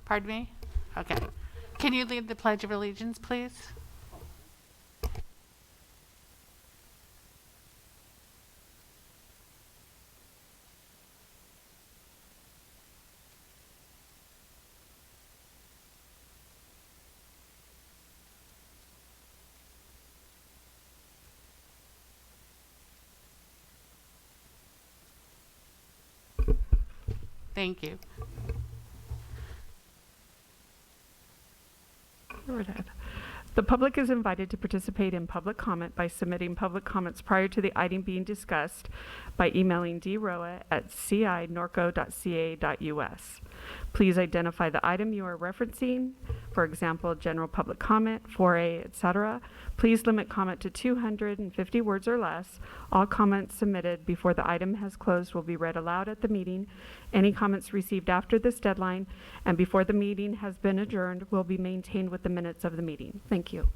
Pardon me? Okay. Can you lead the Pledge of Allegiance, please? Thank you. Go ahead. The public is invited to participate in public comment by submitting public comments prior to the item being discussed by emailing droa@ci.norco.ca.us. Please identify the item you are referencing, for example, general public comment, 4A, etc. Please limit comment to 250 words or less. All comments submitted before the item has closed will be read aloud at the meeting. Any comments received after this deadline and before the meeting has been adjourned will be maintained with the minutes of the meeting. Thank you.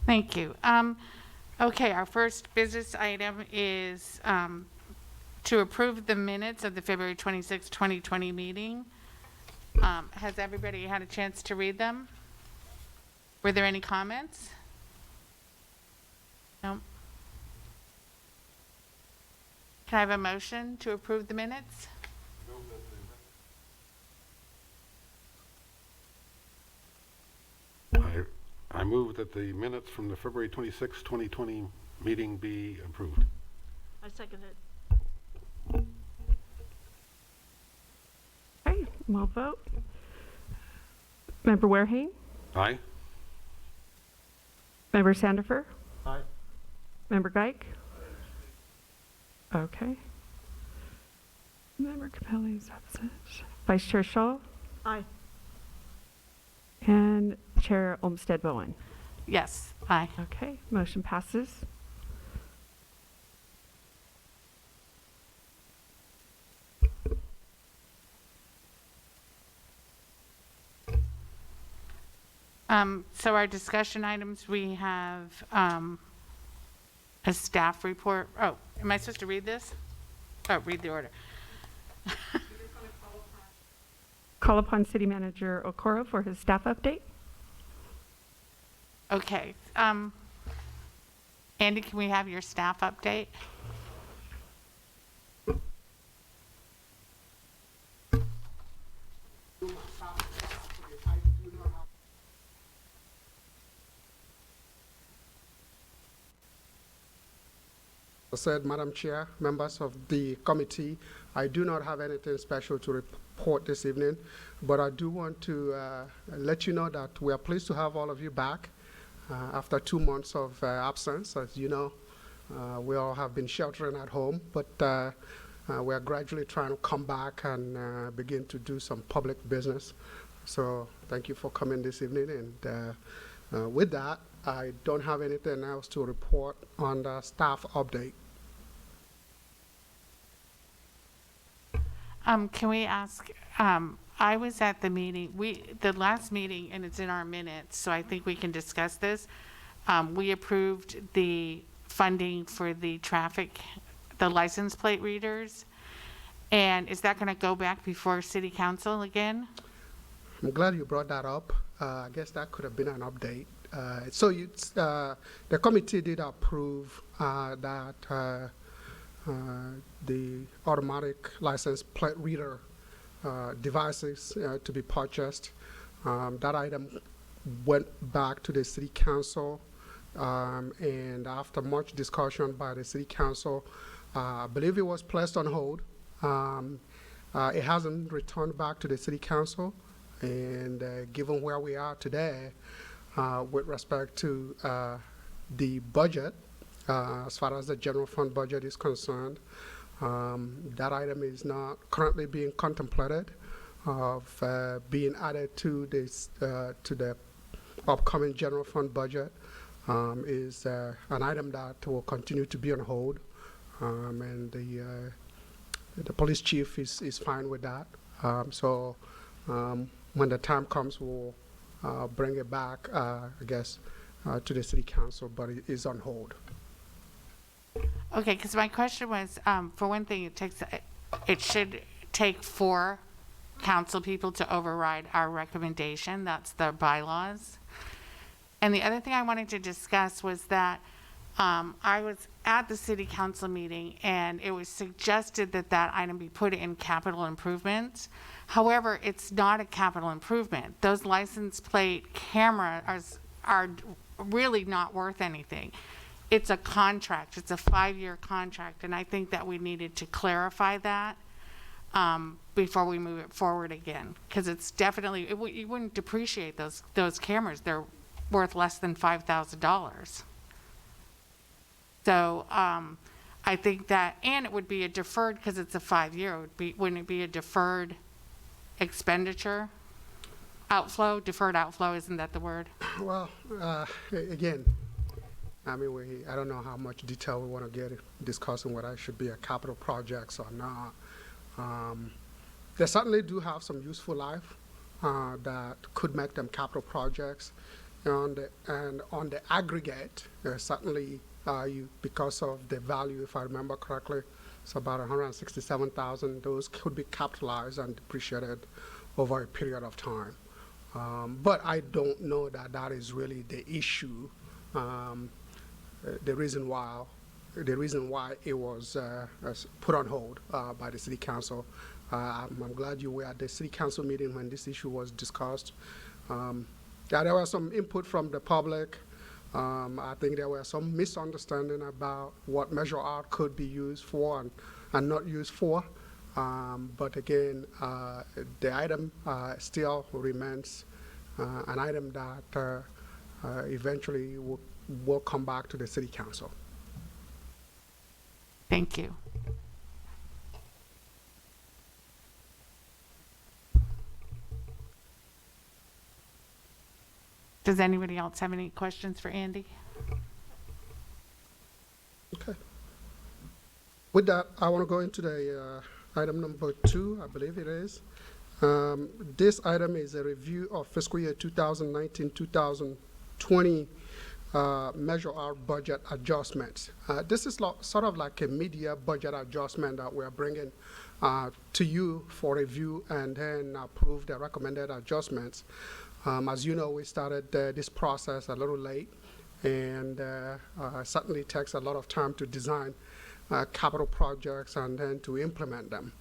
Thank you. Okay, our first business item is to approve the minutes of the February 26, 2020 meeting. Has everybody had a chance to read them? Were there any comments? No. Can I have a motion to approve the minutes? I move that the minutes from the February 26, 2020 meeting be approved. I second it. Okay, we'll vote. Member Warehane? Aye. Member Sandifer? Aye. Member Geik? Okay. Member Capelli is absent. Vice Chair Shaw? Aye. And Chair Olmsted Bowen. Yes, aye. Okay, motion passes. So our discussion items, we have a staff report. Oh, am I supposed to read this? Oh, read the order. Call upon City Manager Okoro for his staff update. Okay. Andy, can we have your staff update? Said, Madam Chair, members of the committee, I do not have anything special to report this evening, but I do want to let you know that we are pleased to have all of you back after 2 months of absence. As you know, we all have been sheltering at home, but we are gradually trying to come back and begin to do some public business. So thank you for coming this evening, and with that, I don't have anything else to report on the staff update. Can we ask, I was at the meeting, the last meeting, and it's in our minutes, so I think we can discuss this. We approved the funding for the the license plate readers. And is that going to go back before City Council again? I'm glad you brought that up. I guess that could have been an update. The committee did approve that the automatic license plate reader devices to be purchased. That item went back to the City Council, and after much discussion by the City Council, I believe it was placed on hold. It hasn't returned back to the City Council, and given where we are today, with respect to the budget, as far as the general fund budget is concerned, that item is not currently being contemplated of being added to this to the upcoming general fund budget. Is an item that will continue to be on hold, and the police chief is fine with that. So when the time comes, we'll bring it back, I guess, to the City Council, but it is on hold. Okay, because my question was, for one thing, it should take 4 council people to override our recommendation. That's the bylaws. And the other thing I wanted to discuss was that I was at the city council meeting and it was suggested that that item be put in capital improvements. However, it's not a capital improvement. Those license plate cameras are really not worth anything. It's a contract. It's a 5-year contract. And I think that we needed to clarify that before we move it forward again. Because it's definitely, you wouldn't depreciate those cameras. They're worth less than $5,000. So I think that, and it would be a deferred, because it's a 5-year, wouldn't it be a deferred expenditure? Outflow, deferred outflow, isn't that the word? Well, again, I mean, I don't know how much detail we want to get discussing whether it should be a capital projects or not. They certainly do have some useful life that could make them capital projects. And on the aggregate, certainly because of the value, if I remember correctly, it's about $167,000. Those could be capitalized and depreciated over a period of time. But I don't know that that is really the issue. The reason why it was put on hold by the city council. I'm glad you were at the city council meeting when this issue was discussed. Yeah, there was some input from the public. I think there were some misunderstanding about what Measure R could be used for and not used for. But again, the item still remains an item that eventually will come back to the city council. Thank you. Does anybody else have any questions for Andy? Okay. With that, I want to go into the item number 2, I believe it is. This item is a review of fiscal year 2019-2020 Measure R budget adjustments. This is sort of like a mid-year budget adjustment that we're bringing to you for review and then approve the recommended adjustments. As you know, we started this process a little late, and certainly takes a lot of time to design capital projects and then to implement them.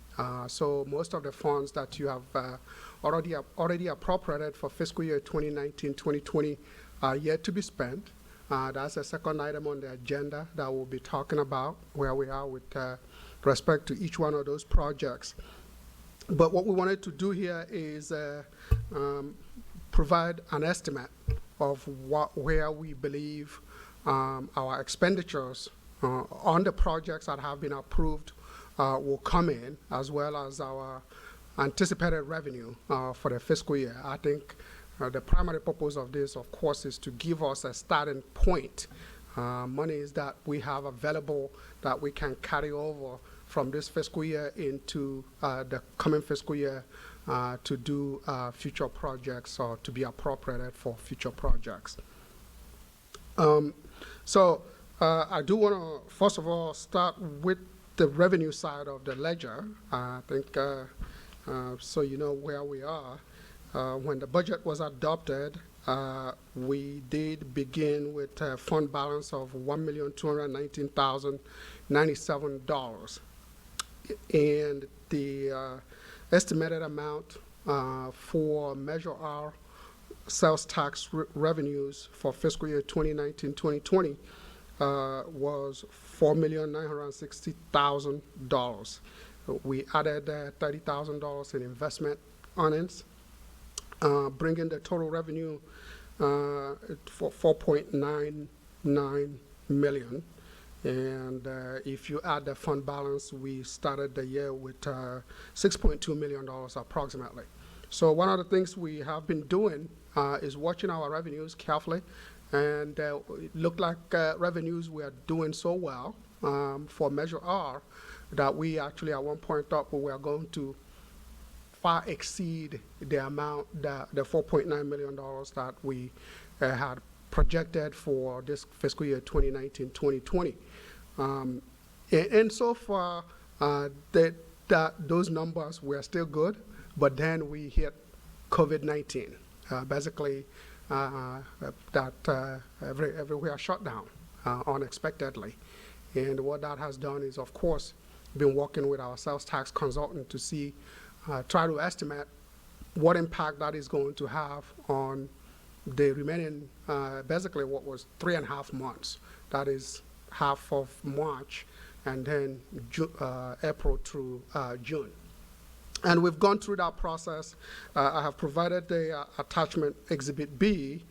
So most of the funds that you have already appropriated for fiscal year 2019-2020 are yet to be spent. That's the second item on the agenda that we'll be talking about, where we are with respect to each one of those projects. But what we wanted to do here is provide an estimate of where we believe our expenditures on the projects that have been approved will come in, as well as our anticipated revenue for the fiscal year. I think the primary purpose of this, of course, is to give us a starting point, monies that we have available that we can carry over from this fiscal year into the coming fiscal year to do future projects or to be appropriated for future projects. So I do want to, first of all, start with the revenue side of the ledger. I think so you know where we are. When the budget was adopted, we did begin with a fund balance of $1,219,097. And the estimated amount for Measure R sales tax revenues for fiscal year 2019-2020 was $4,960,000. We added $30,000 in investment earnings, bringing the total revenue for $4.99 million. And if you add the fund balance, we started the year with $6.2 million approximately. So one of the things we have been doing is watching our revenues carefully, and it looked like revenues were doing so well for Measure R that we actually at one point thought we were going to far exceed the amount, the $4.9 million that we had projected for this fiscal year 2019-2020. And so far, those numbers were still good, but then we hit COVID-19. Basically, everywhere shut down unexpectedly. And what that has done is, of course, been working with our sales tax consultant to see, try to estimate what impact that is going to have on the remaining, basically what was 3.5 months. That is half of March and then April through June. And we've gone through that process. I have provided the attachment Exhibit B,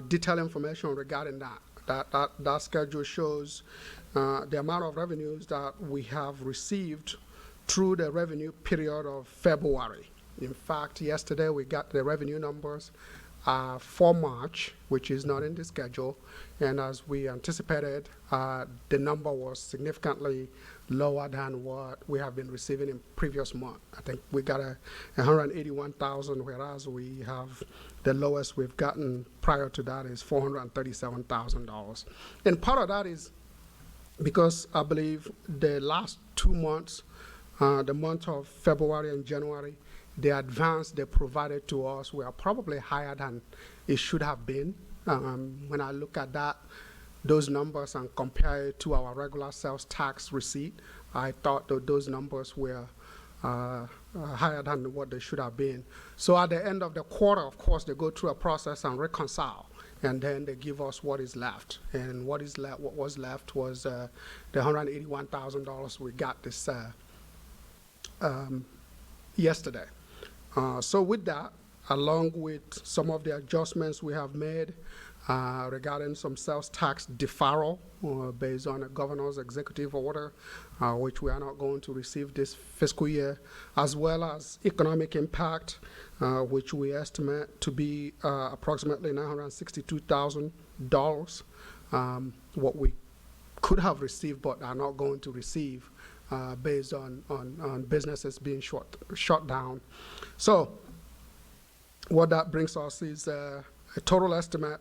detailed information regarding that. That schedule shows the amount of revenues that we have received through the revenue period of February. In fact, yesterday we got the revenue numbers for March, which is not in the schedule. And as we anticipated, the number was significantly lower than what we have been receiving in previous month. I think we got 181,000, whereas we have the lowest we've gotten prior to that is $437,000. And part of that is because I believe the last 2 months, the month of February and January, the advance they provided to us were probably higher than it should have been. When I look at those numbers and compare it to our regular sales tax receipt, I thought that those numbers were higher than what they should have been. So at the end of the quarter, of course, they go through a process and reconcile, and then they give us what is left. And what was left was the $181,000 we got this yesterday. So with that, along with some of the adjustments we have made regarding some sales tax deferral based on a governor's executive order, which we are not going to receive this fiscal year, as well as economic impact, which we estimate to be approximately $962,000, what we could have received but are not going to receive based on businesses being shut down. So what that brings us is a total estimate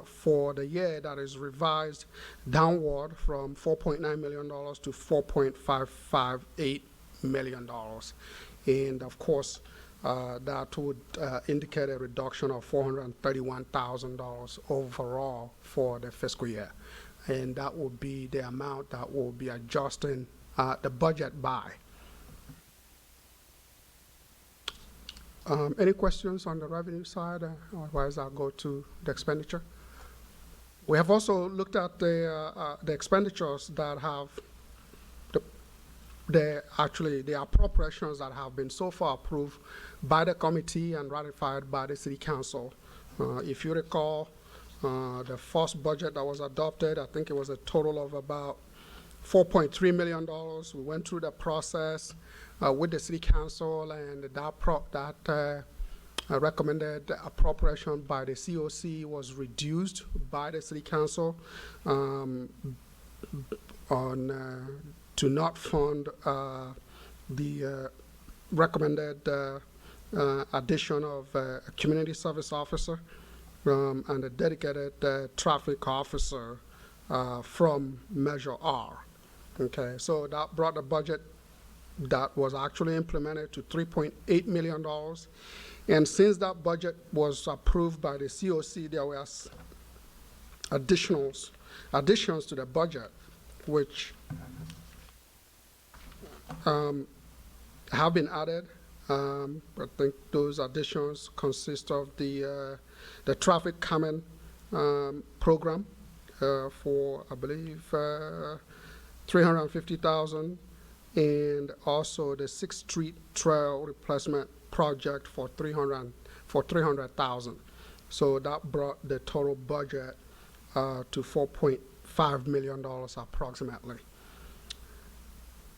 for the year that is revised downward from $4.9 million to $4.558 million. And of course, that would indicate a reduction of $431,000 overall for the fiscal year. And that would be the amount that will be adjusting the budget by. Any questions on the revenue side? Otherwise, I'll go to the expenditure. We have also looked at the expenditures that have the appropriations that have been so far approved by the committee and ratified by the City Council. If you recall, the first budget that was adopted, I think it was a total of about $4.3 million. We went through the process with the City Council, and that recommended appropriation by the COC was reduced by the City Council to not fund the recommended addition of a community service officer and a dedicated traffic officer from Measure R. Okay, so that brought the budget that was actually implemented to $3.8 million. And since that budget was approved by the COC, there were additions to the budget, which have been added. I think those additions consist of the traffic calming program for, I believe, $350,000, and also the 6th Street Trail replacement project for $300,000. So that brought the total budget to $4.5 million approximately.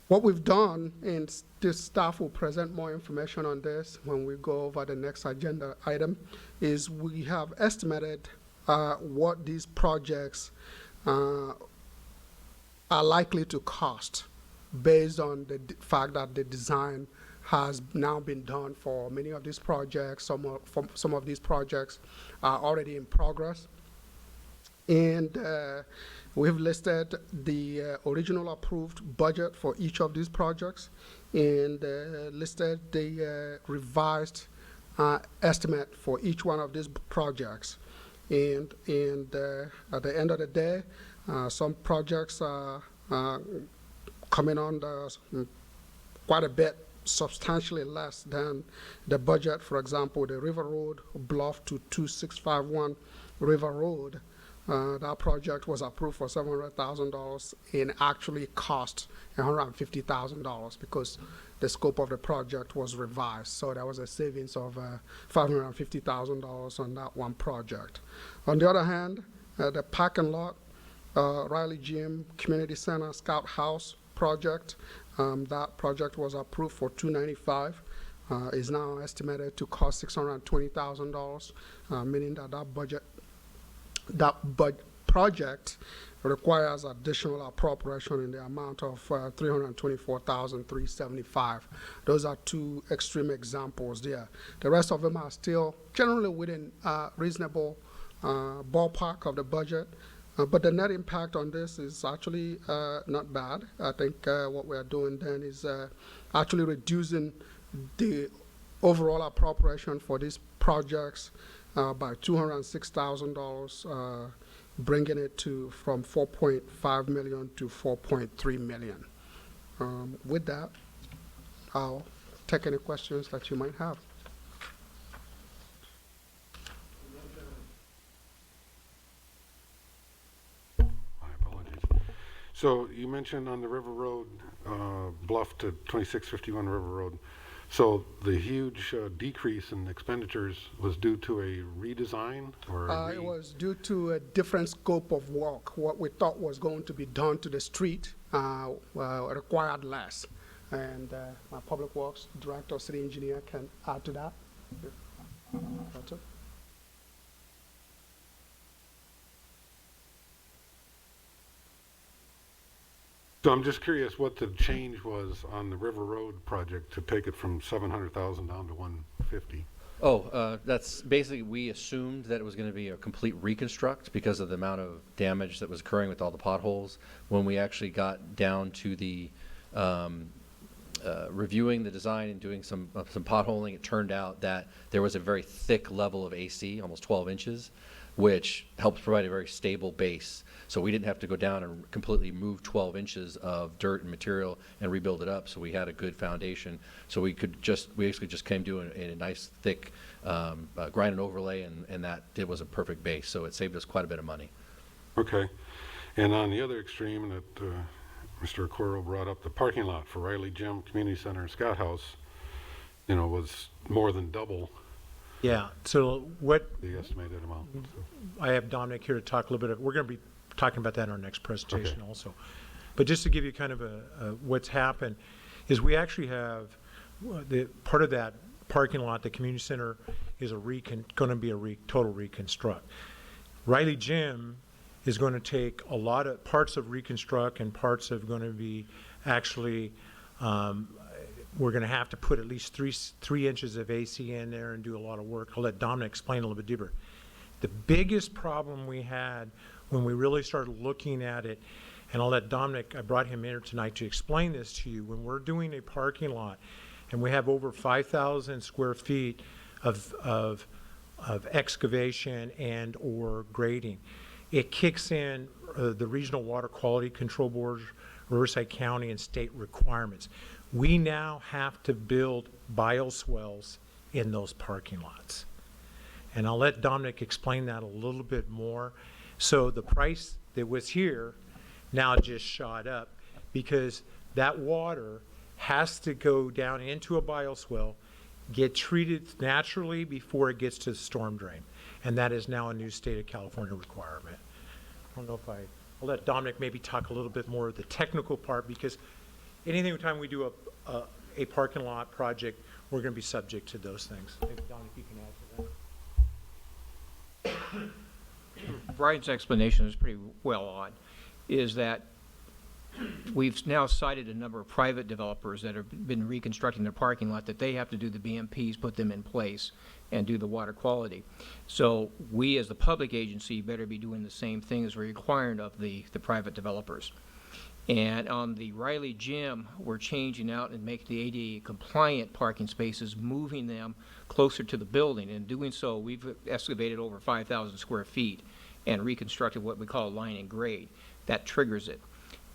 What we've done, and the staff will present more information on this when we go over the next agenda item, is we have estimated what these projects are likely to cost based on the fact that the design has now been done for many of these projects. Some of these projects are already in progress. And we've listed the original approved budget for each of these projects. and listed the revised estimate for each one of these projects. And at the end of the day, some projects are coming on quite a bit, substantially less than the budget. For example, the River Road Bluff to 2651 River Road, that project was approved for $700,000 and actually cost $150,000 because the scope of the project was revised. So there was a savings of $550,000 on that one project. On the other hand, the parking lot, Riley Gym Community Center Scout House project, that project was approved for $295,000. Is now estimated to cost $620,000, meaning that project requires additional appropriation in the amount of $324,375. Those are two extreme examples there. The rest of them are still generally within reasonable ballpark of the budget. But the net impact on this is actually not bad. I think what we're doing then is actually reducing the overall appropriation for these projects by $206,000, bringing it from $4.5 million to $4.3 million. With that, I'll take any questions that you might have. So you mentioned on the River Road, Bluff to 2651 River Road, so the huge decrease in expenditures was due to a redesign or It was due to a different scope of work. What we thought was going to be done to the street required less. And my Public Works Director, City Engineer can add to that. That's it. So I'm just curious what the change was on the River Road project to take it from 700,000 down to 150. That's basically, we assumed that it was going to be a complete reconstruct because of the amount of damage that was occurring with all the potholes. When we actually got down to the reviewing the design and doing some potholing, it turned out that there was a very thick level of AC, almost 12 inches, which helps provide a very stable base. So we didn't have to go down and completely move 12 inches of dirt and material and rebuild it up. So we had a good foundation. So we basically just came to a nice thick grind and overlay, and that it was a perfect base. So it saved us quite a bit of money. Okay. And on the other extreme that Mr. Okoro brought up, the parking lot for Riley Gym Community Center and Scout House, was more than double. Yeah, so what, The estimated amount. So. I have Dominic here to talk a little bit, we're going to be talking about that in our next presentation Okay. also. But just to give you kind of what's happened, is we actually have, the part of that parking lot, the community center, is going to be a total reconstruct. Riley Gym is going to take a lot of parts of reconstruct and parts of going to be actually, we're going to have to put at least three inches of AC in there and do a lot of work. I'll let Dominic explain a little bit deeper. The biggest problem we had when we really started looking at it, and I'll let Dominic, I brought him in here tonight to explain this to you, when we're doing a parking lot and we have over 5,000 square feet of excavation and or grading, it kicks in the Regional Water Quality Control Board, Oversight County, and state requirements. We now have to build bioswales in those parking lots. And I'll let Dominic explain that a little bit more. So the price that was here now just shot up because that water has to go down into a bioswale, get treated naturally before it gets to the storm drain. And that is now a new state of California requirement. I don't know if I'll let Dominic maybe talk a little bit more of the technical part, because anytime we do a parking lot project, we're going to be subject to those things. Maybe Dominic, you can add to that. Brian's explanation is pretty well on, is that we've now cited a number of private developers that have been reconstructing their parking lot, that they have to do the BMPs, put them in place, and do the water quality. So we, as the public agency, better be doing the same thing as we're requiring of the private developers. And on the Riley Gym, we're changing out and making the ADA compliant parking spaces, moving them closer to the building. In doing so, we've excavated over 5,000 square feet and reconstructed what we call a line and grade. That triggers it.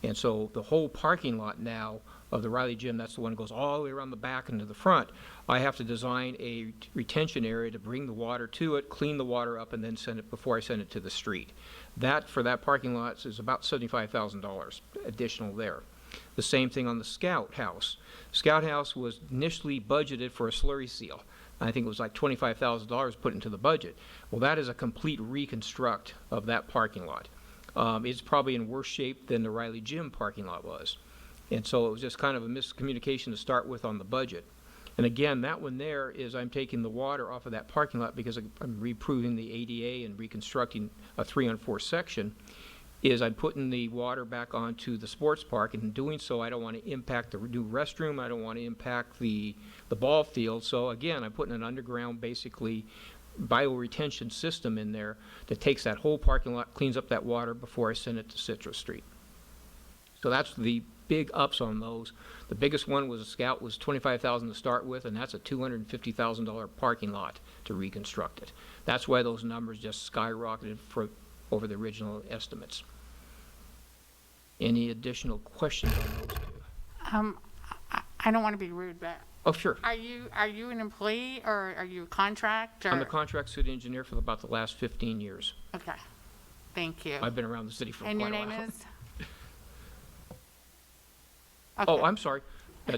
And so the whole parking lot now of the Riley Gym, that's the one that goes all the way around the back and to the front. I have to design a retention area to bring the water to it, clean the water up, and then send it before I send it to the street. That, for that parking lot, is about $75,000 additional there. The same thing on the Scout House. Scout House was initially budgeted for a slurry seal. I think it was like $25,000 put into the budget. Well, that is a complete reconstruct of that parking lot. It's probably in worse shape than the Riley Gym parking lot was. And so it was just kind of a miscommunication to start with on the budget. And again, that one there is I'm taking the water off of that parking lot because I'm reproving the ADA and reconstructing a 3-on-4 section, is I'm putting the water back onto the sports park, and in doing so, I don't want to impact the new restroom, I don't want to impact the ball field. So again, I'm putting an underground, basically, bioretention system in there that takes that whole parking lot, cleans up that water before I send it to Citrus Street. So that's the big ups on those. The biggest one was a Scout, was $25,000 to start with, and that's a $250,000 parking lot to reconstruct it. That's why those numbers just skyrocketed over the original estimates. Any additional questions on those two? I don't want to be rude, but Oh, sure. are you an employee or are you a contract? Or? I'm a contract city engineer for about the last 15 years. Okay, thank you. I've been around the city for And quite your a name while. is? Oh, Okay. I'm sorry.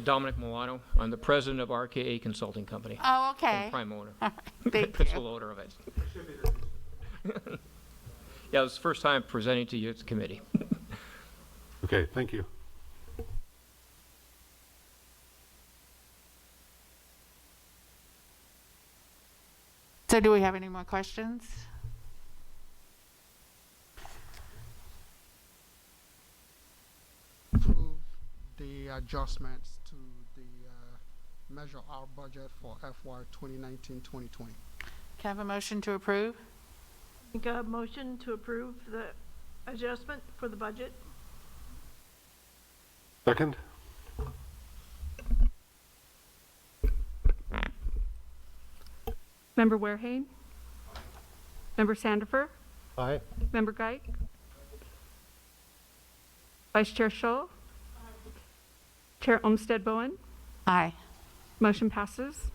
Dominic Milano. I'm the president of RKA Consulting Company. Oh, okay. And prime owner. All right, thank Principal you. owner of it. Yeah, it was the first time presenting to you as a committee. Okay, thank you. So do we have any more questions? Approve the adjustments to the Measure R budget for FY 2019-2020. Can I have a motion to approve? Make a motion to approve the adjustment for the budget. Second? Member Warehane? Member Sandifer? Aye. Member Geik? Vice Chair Scholl? Chair Olmsted Bowen? Aye. Motion passes.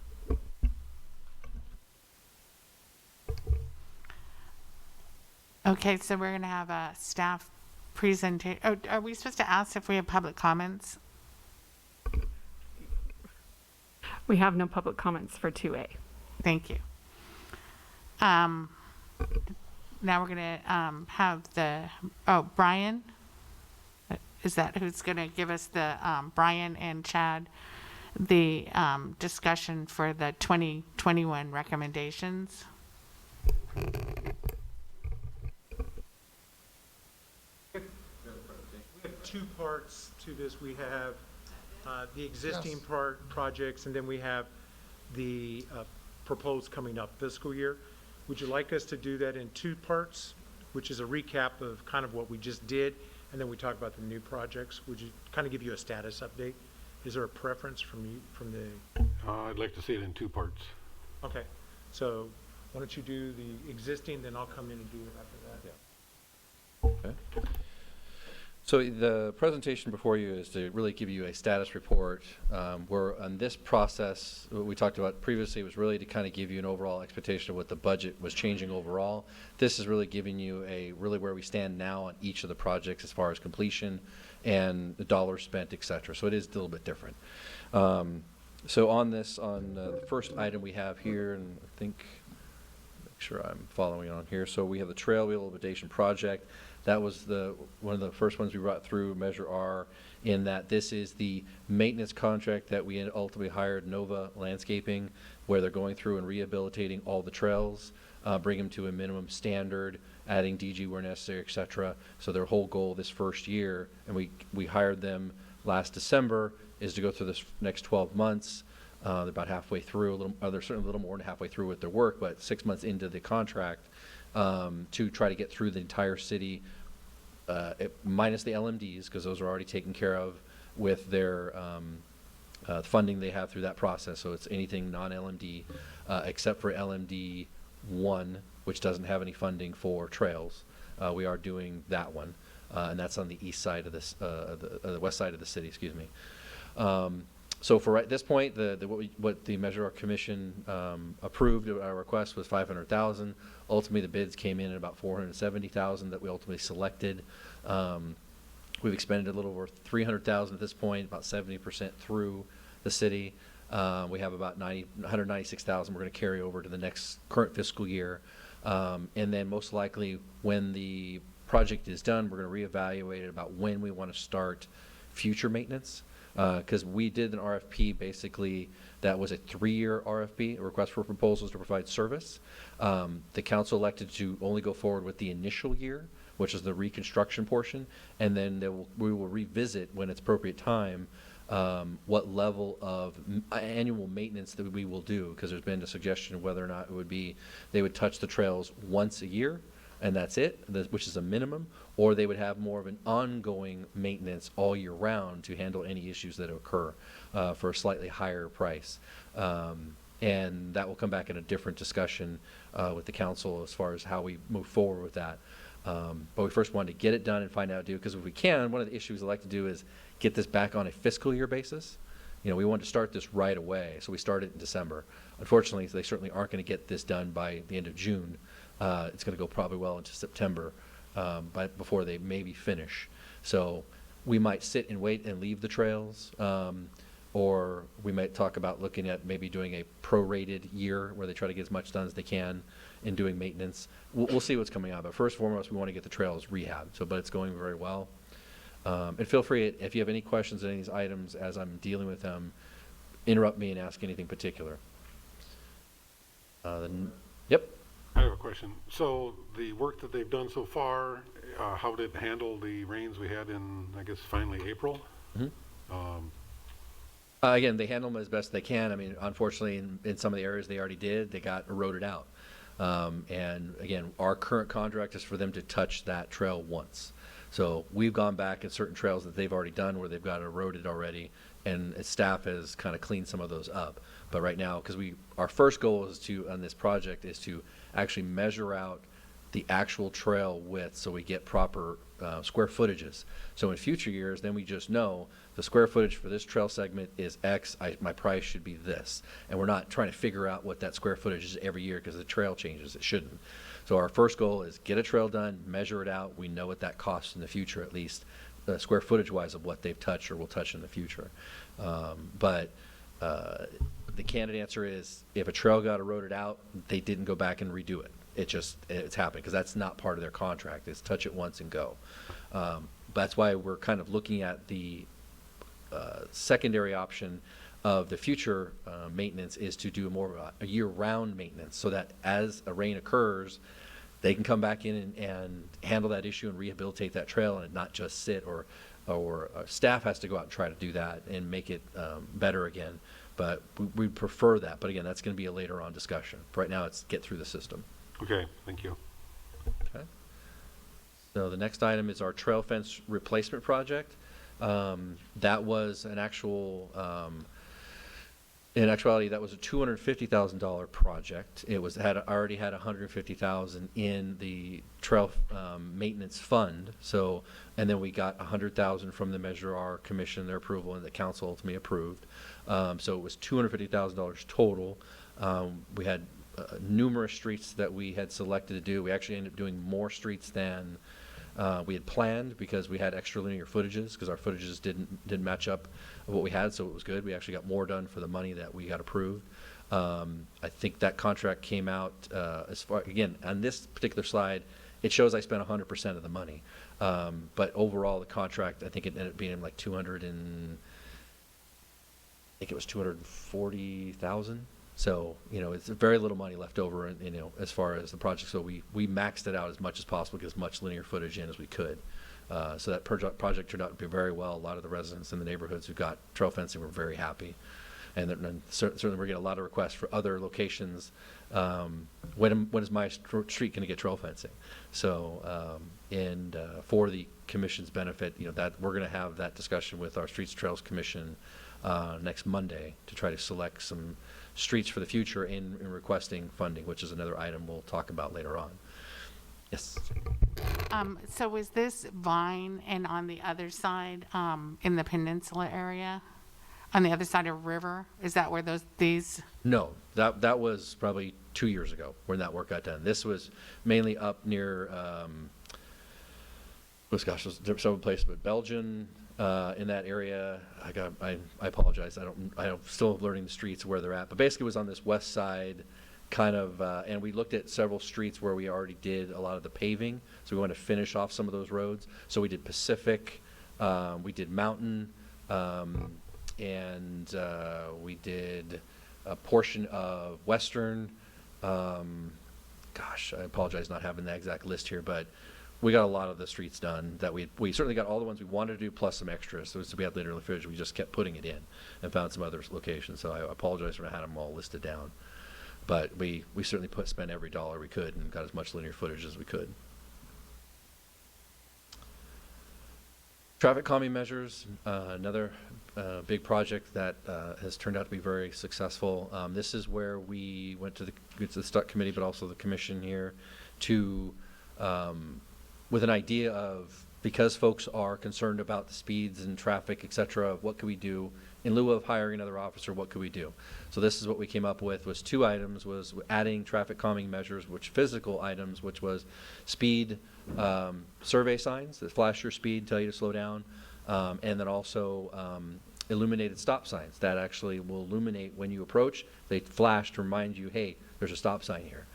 Okay, so we're gonna have a staff presentation. Oh, are we supposed to ask if we have public comments? We have no public comments for 2A. Thank you. Now we're gonna have Brian. Is that who's gonna give us the Brian and Chad the discussion for the 2021 recommendations? We have two parts to this. We have the existing Yes. projects, and then we have the proposed coming up fiscal year. Would you like us to do that in two parts, which is a recap of kind of what we just did, and then we talk about the new projects? Would you kind of give you a status update? Is there a preference from you, from the, I'd like to see it in two parts. okay. So why don't you do the existing, then I'll come in and do it after that. Okay. So the presentation before you is to really give you a status report. Where on this process, what we talked about previously was really to kind of give you an overall expectation of what the budget was changing overall. This is really giving you really where we stand now on each of the projects as far as completion and the dollars spent, et cetera. So it is a little bit different. So on this, the first item we have here, and I think, make sure I'm following on here. So we have the trail rehabilitation project. That was one of the first ones we brought through Measure R, in that this is the maintenance contract that we ultimately hired Nova Landscaping, where they're going through and rehabilitating all the trails, bring them to a minimum standard, adding DG where necessary, et cetera. So their whole goal this first year, and we hired them last December, is to go through this next 12 months. They're about halfway through, they're certainly a little more than halfway through with their work, but 6 months into the contract, to try to get through the entire city minus the LMDs, because those are already taken care of with their funding they have through that process. So it's anything non-LMD, except for LMD 1, which doesn't have any funding for trails. We are doing that one, and that's on the east side of this, the west side of the city, excuse me. So for at this point, what the Measure R Commission approved of our request was $500,000. Ultimately, the bids came in at about $470,000 that we ultimately selected. We've expended a little over $300,000 at this point, about 70% through the city. We have about $196,000 we're going to carry over to the next current fiscal year. And then most likely when the project is done, we're going to reevaluate it about when we want to start future maintenance. Because we did an RFP basically that was a 3-year RFP, a request for proposals to provide service. The council elected to only go forward with the initial year, which is the reconstruction portion, and then we will revisit when it's appropriate time what level of annual maintenance that we will do, because there's been a suggestion of whether or not it would be they would touch the trails once a year, and that's it, which is a minimum, or they would have more of an ongoing maintenance all year round to handle any issues that occur for a slightly higher price. And that will come back in a different discussion with the council as far as how we move forward with that. But we first wanted to get it done and find out, because if we can, one of the issues I like to do is get this back on a fiscal year basis. You know, we wanted to start this right away, so we started in December. Unfortunately, they certainly aren't going to get this done by the end of June. It's going to go probably well into September before they maybe finish. So we might sit and wait and leave the trails, or we might talk about looking at maybe doing a prorated year where they try to get as much done as they can in doing maintenance. We'll see what's coming out. But first and foremost, we want to get the trails rehabbed. But it's going very well. And feel free, if you have any questions on any of these items as I'm dealing with them, interrupt me and ask anything particular. Yep. I have a question. So the work that they've done so far, how did it handle the rains we had in, I guess, finally April? Mm-hmm. Again, they handle them as best they can. I mean, unfortunately, in some of the areas they already did, they got eroded out. And again, our current contract is for them to touch that trail once. So we've gone back at certain trails that they've already done where they've got eroded already, and staff has kind of cleaned some of those up. But right now, because our first goal is on this project is to actually measure out the actual trail width so we get proper square footages. So in future years, then we just know the square footage for this trail segment is X, my price should be this. And we're not trying to figure out what that square footage is every year because the trail changes. It shouldn't. So our first goal is get a trail done, measure it out. We know what that costs in the future, at least square footage wise of what they've touched or will touch in the future. But the candid answer is if a trail got eroded out, they didn't go back and redo it. It's happened because that's not part of their contract. It's touch it once and go. That's why we're kind of looking at the secondary option of the future maintenance is to do more of a year-round maintenance so that as a rain occurs, they can come back in and handle that issue and rehabilitate that trail and not just sit or staff has to go out and try to do that and make it better again. But we prefer that. But again, that's going to be a later on discussion. Right now, it's get through the system. Okay, thank you. Okay. So the next item is our trail fence replacement project. That was an actual, in actuality, that was a $250,000 project. It already had $150,000 in the trail maintenance fund. So, and then we got $100,000 from the Measure R Commission, their approval, and the council ultimately approved. So it was $250,000 total. We had numerous streets that we had selected to do. We actually ended up doing more streets than we had planned because we had extra linear footages because our footages didn't match up with what we had, so it was good. We actually got more done for the money that we got approved. I think that contract came out again, on this particular slide, it shows I spent 100% of the money. But overall, the contract, I think it ended up being like $240,000. So, it's very little money left over, as far as the project. So we maxed it out as much as possible, get as much linear footage in as we could. So that project turned out to be very well. A lot of the residents in the neighborhoods who got trail fencing were very happy. And certainly we're getting a lot of requests for other locations. When is my street going to get trail fencing? So, for the commission's benefit, that we're going to have that discussion with our Streets Trails Commission next Monday to try to select some streets for the future in requesting funding, which is another item we'll talk about later on. Yes. So is this Vine and on the other side, in the peninsula area? On the other side of river? Is that where these? No, that was probably 2 years ago when that work got done. This was mainly up near, was some place, but Belgian, in that area. I apologize. I'm still learning the streets where they're at, but basically it was on this west side kind of, and we looked at several streets where we already did a lot of the paving. So we wanted to finish off some of those roads. So we did Pacific, we did Mountain, and we did a portion of Western. Gosh, I apologize not having the exact list here, but we got a lot of the streets done that we certainly got all the ones we wanted to do plus some extras. So we had later in the footage, we just kept putting it in and found some other locations. So I apologize for not having them all listed down. But we certainly spent every dollar we could and got as much linear footage as we could. Traffic calming measures, another big project that has turned out to be very successful. This is where we went to the STUC committee, but also the commission here, to with an idea of, because folks are concerned about the speeds and traffic, et cetera, what could we do in lieu of hiring another officer? What could we do? So this is what we came up with, was 2 items, was adding traffic calming measures, which physical items, which was speed survey signs that flash your speed, tell you to slow down, and then also illuminated stop signs that actually will illuminate when you approach. They flash to remind you, hey, there's a stop sign here.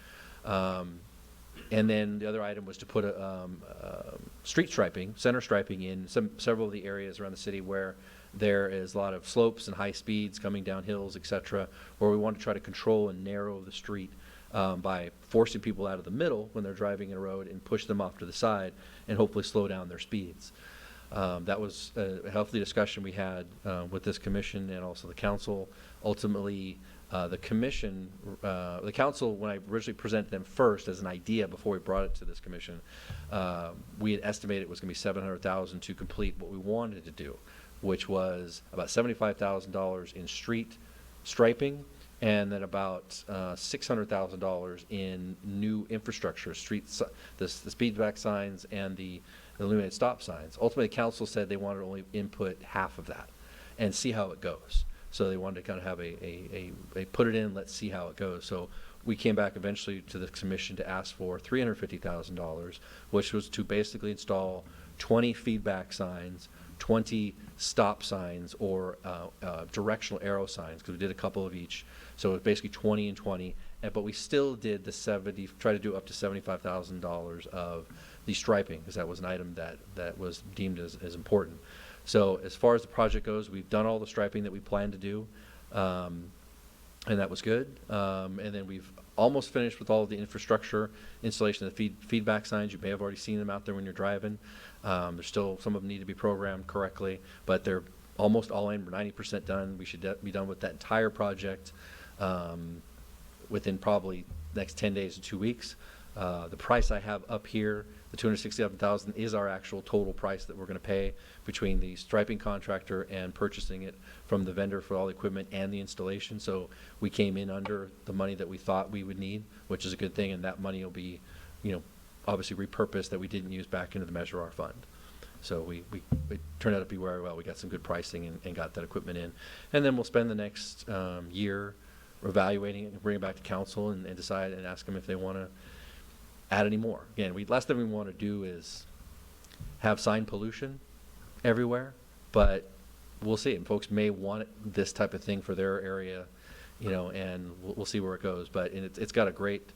And then the other item was to put street striping, center striping in several of the areas around the city where there is a lot of slopes and high speeds coming down hills, et cetera, where we want to try to control and narrow the street by forcing people out of the middle when they're driving in a road and push them off to the side and hopefully slow down their speeds. That was a healthy discussion we had with this commission and also the council. Ultimately, the council, when I originally presented them first as an idea before we brought it to this commission, we had estimated it was going to be $700,000 to complete what we wanted to do, which was about $75,000 in street striping and then about $600,000 in new infrastructure, the speed back signs and the illuminated stop signs. Ultimately, the council said they wanted to only input half of that and see how it goes. So they wanted to kind of have a put it in, let's see how it goes. So we came back eventually to the commission to ask for $350,000, which was to basically install 20 feedback signs, 20 stop signs or directional arrow signs, because we did a couple of each. So it was basically 20 and 20, but we still did try to do up to $75,000 of the striping, because that was an item that was deemed as important. So as far as the project goes, we've done all the striping that we planned to do, and that was good. And then we've almost finished with all of the infrastructure installation of the feedback signs. You may have already seen them out there when you're driving. There's still, some of them need to be programmed correctly, but they're almost all in. We're 90% done. We should be done with that entire project within probably the next 10 days to 2 weeks. The price I have up here, the $267,000, is our actual total price that we're going to pay between the striping contractor and purchasing it from the vendor for all the equipment and the installation. So we came in under the money that we thought we would need, which is a good thing, and that money will be, obviously repurposed that we didn't use back into the Measure R fund. So it turned out to be very well. We got some good pricing and got that equipment in. And then we'll spend the next year evaluating it and bring it back to council and decide and ask them if they want to add any more. Again, last thing we want to do is have sign pollution everywhere, but we'll see. And folks may want this type of thing for their area, and we'll see where it goes. But it's got a great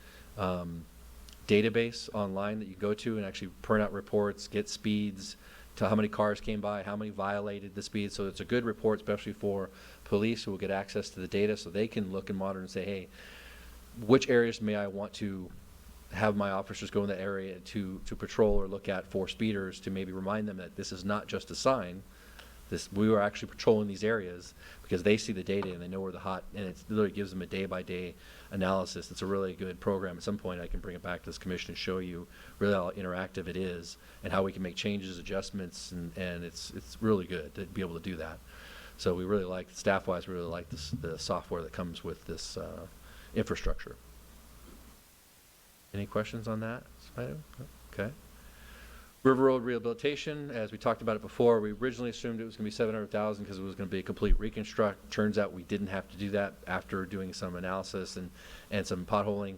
database online that you go to and actually print out reports, get speeds, tell how many cars came by, how many violated the speed. So it's a good report, especially for police who will get access to the data so they can look and monitor and say, hey, which areas may I want to have my officers go in that area to patrol or look at for speeders, to maybe remind them that this is not just a sign. We were actually patrolling these areas because they see the data and they know where and it literally gives them a day-by-day analysis. It's a really good program. At some point, I can bring it back to this commission and show you really how interactive it is and how we can make changes, adjustments, and it's really good to be able to do that. So we really like, staff-wise, we really like the software that comes with this infrastructure. Any questions on that item? Okay. River Road rehabilitation, as we talked about it before, we originally assumed it was going to be 700,000 because it was going to be a complete reconstruct. Turns out we didn't have to do that after doing some analysis and some potholing.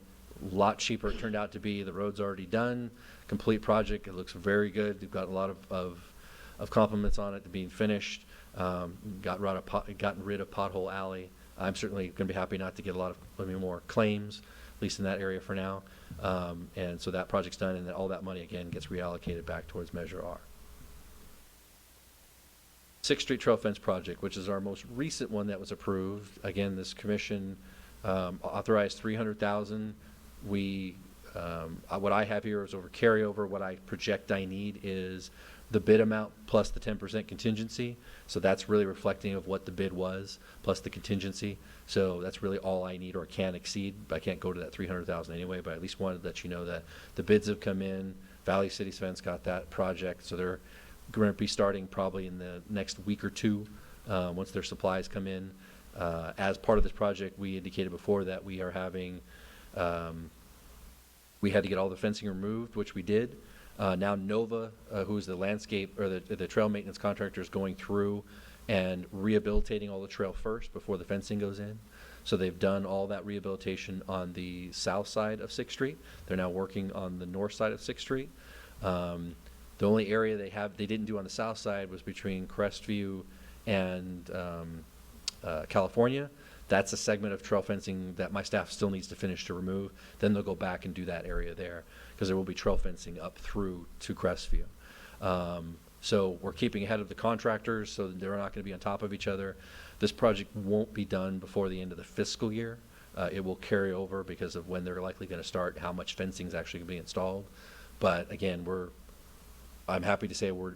A lot cheaper it turned out to be. The road's already done, complete project. It looks very good. We've got a lot of compliments on it being finished. Gotten rid of Pothole Alley. I'm certainly going to be happy not to get a lot of more claims, at least in that area for now. And so that project's done, and then all that money again gets reallocated back towards Measure R. 6th Street Trail Fence Project, which is our most recent one that was approved. Again, this commission authorized $300,000. What I have here is over carryover. What I project I need is the bid amount plus the 10% contingency. So that's really reflecting of what the bid was plus the contingency. So that's really all I need or can exceed. I can't go to that 300,000 anyway, but I at least wanted to let you know that the bids have come in. Valley City Fence got that project, so they're going to be starting probably in the next week or two once their supplies come in. As part of this project, we indicated before that we are having, we had to get all the fencing removed, which we did. Now Nova, who's the landscape or the trail maintenance contractor, is going through and rehabilitating all the trail first before the fencing goes in. So they've done all that rehabilitation on the south side of 6th Street. They're now working on the north side of 6th Street. The only area they didn't do on the south side was between Crestview and California. That's a segment of trail fencing that my staff still needs to finish to remove. Then they'll go back and do that area there because there will be trail fencing up through to Crestview. So we're keeping ahead of the contractors so that they're not going to be on top of each other. This project won't be done before the end of the fiscal year. It will carry over because of when they're likely going to start, how much fencing is actually going to be installed. But again, I'm happy to say we're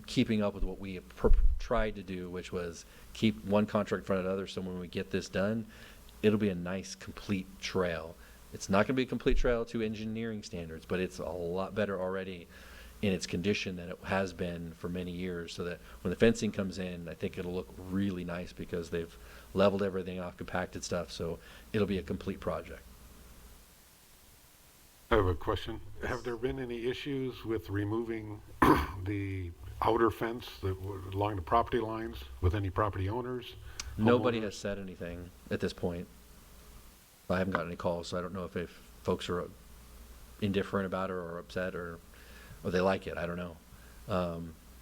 keeping up with what we tried to do, which was keep one contract in front of the other. So when we get this done, it'll be a nice, complete trail. It's not going to be a complete trail to engineering standards, but it's a lot better already in its condition than it has been for many years, so that when the fencing comes in, I think it'll look really nice because they've leveled everything off, compacted stuff, so it'll be a complete project. I have a question. Have there been any issues with removing the outer fence along the property lines with any property owners? Nobody homeowners? has said anything at this point. I haven't gotten any calls, so I don't know if folks are indifferent about it or upset or they like it. I don't know.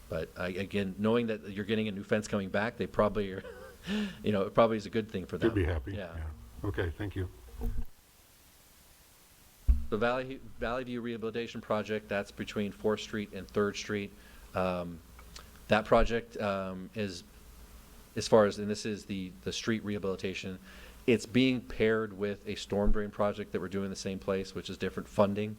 But again, knowing that you're getting a new fence coming back, they probably are, it probably is a good thing for them. Should be happy. Yeah. Okay, thank you. The Valley View Rehabilitation Project, that's between 4th Street and 3rd Street. That project is, as far as, and this is the street rehabilitation, it's being paired with a storm drain project that we're doing in the same place, which is different funding.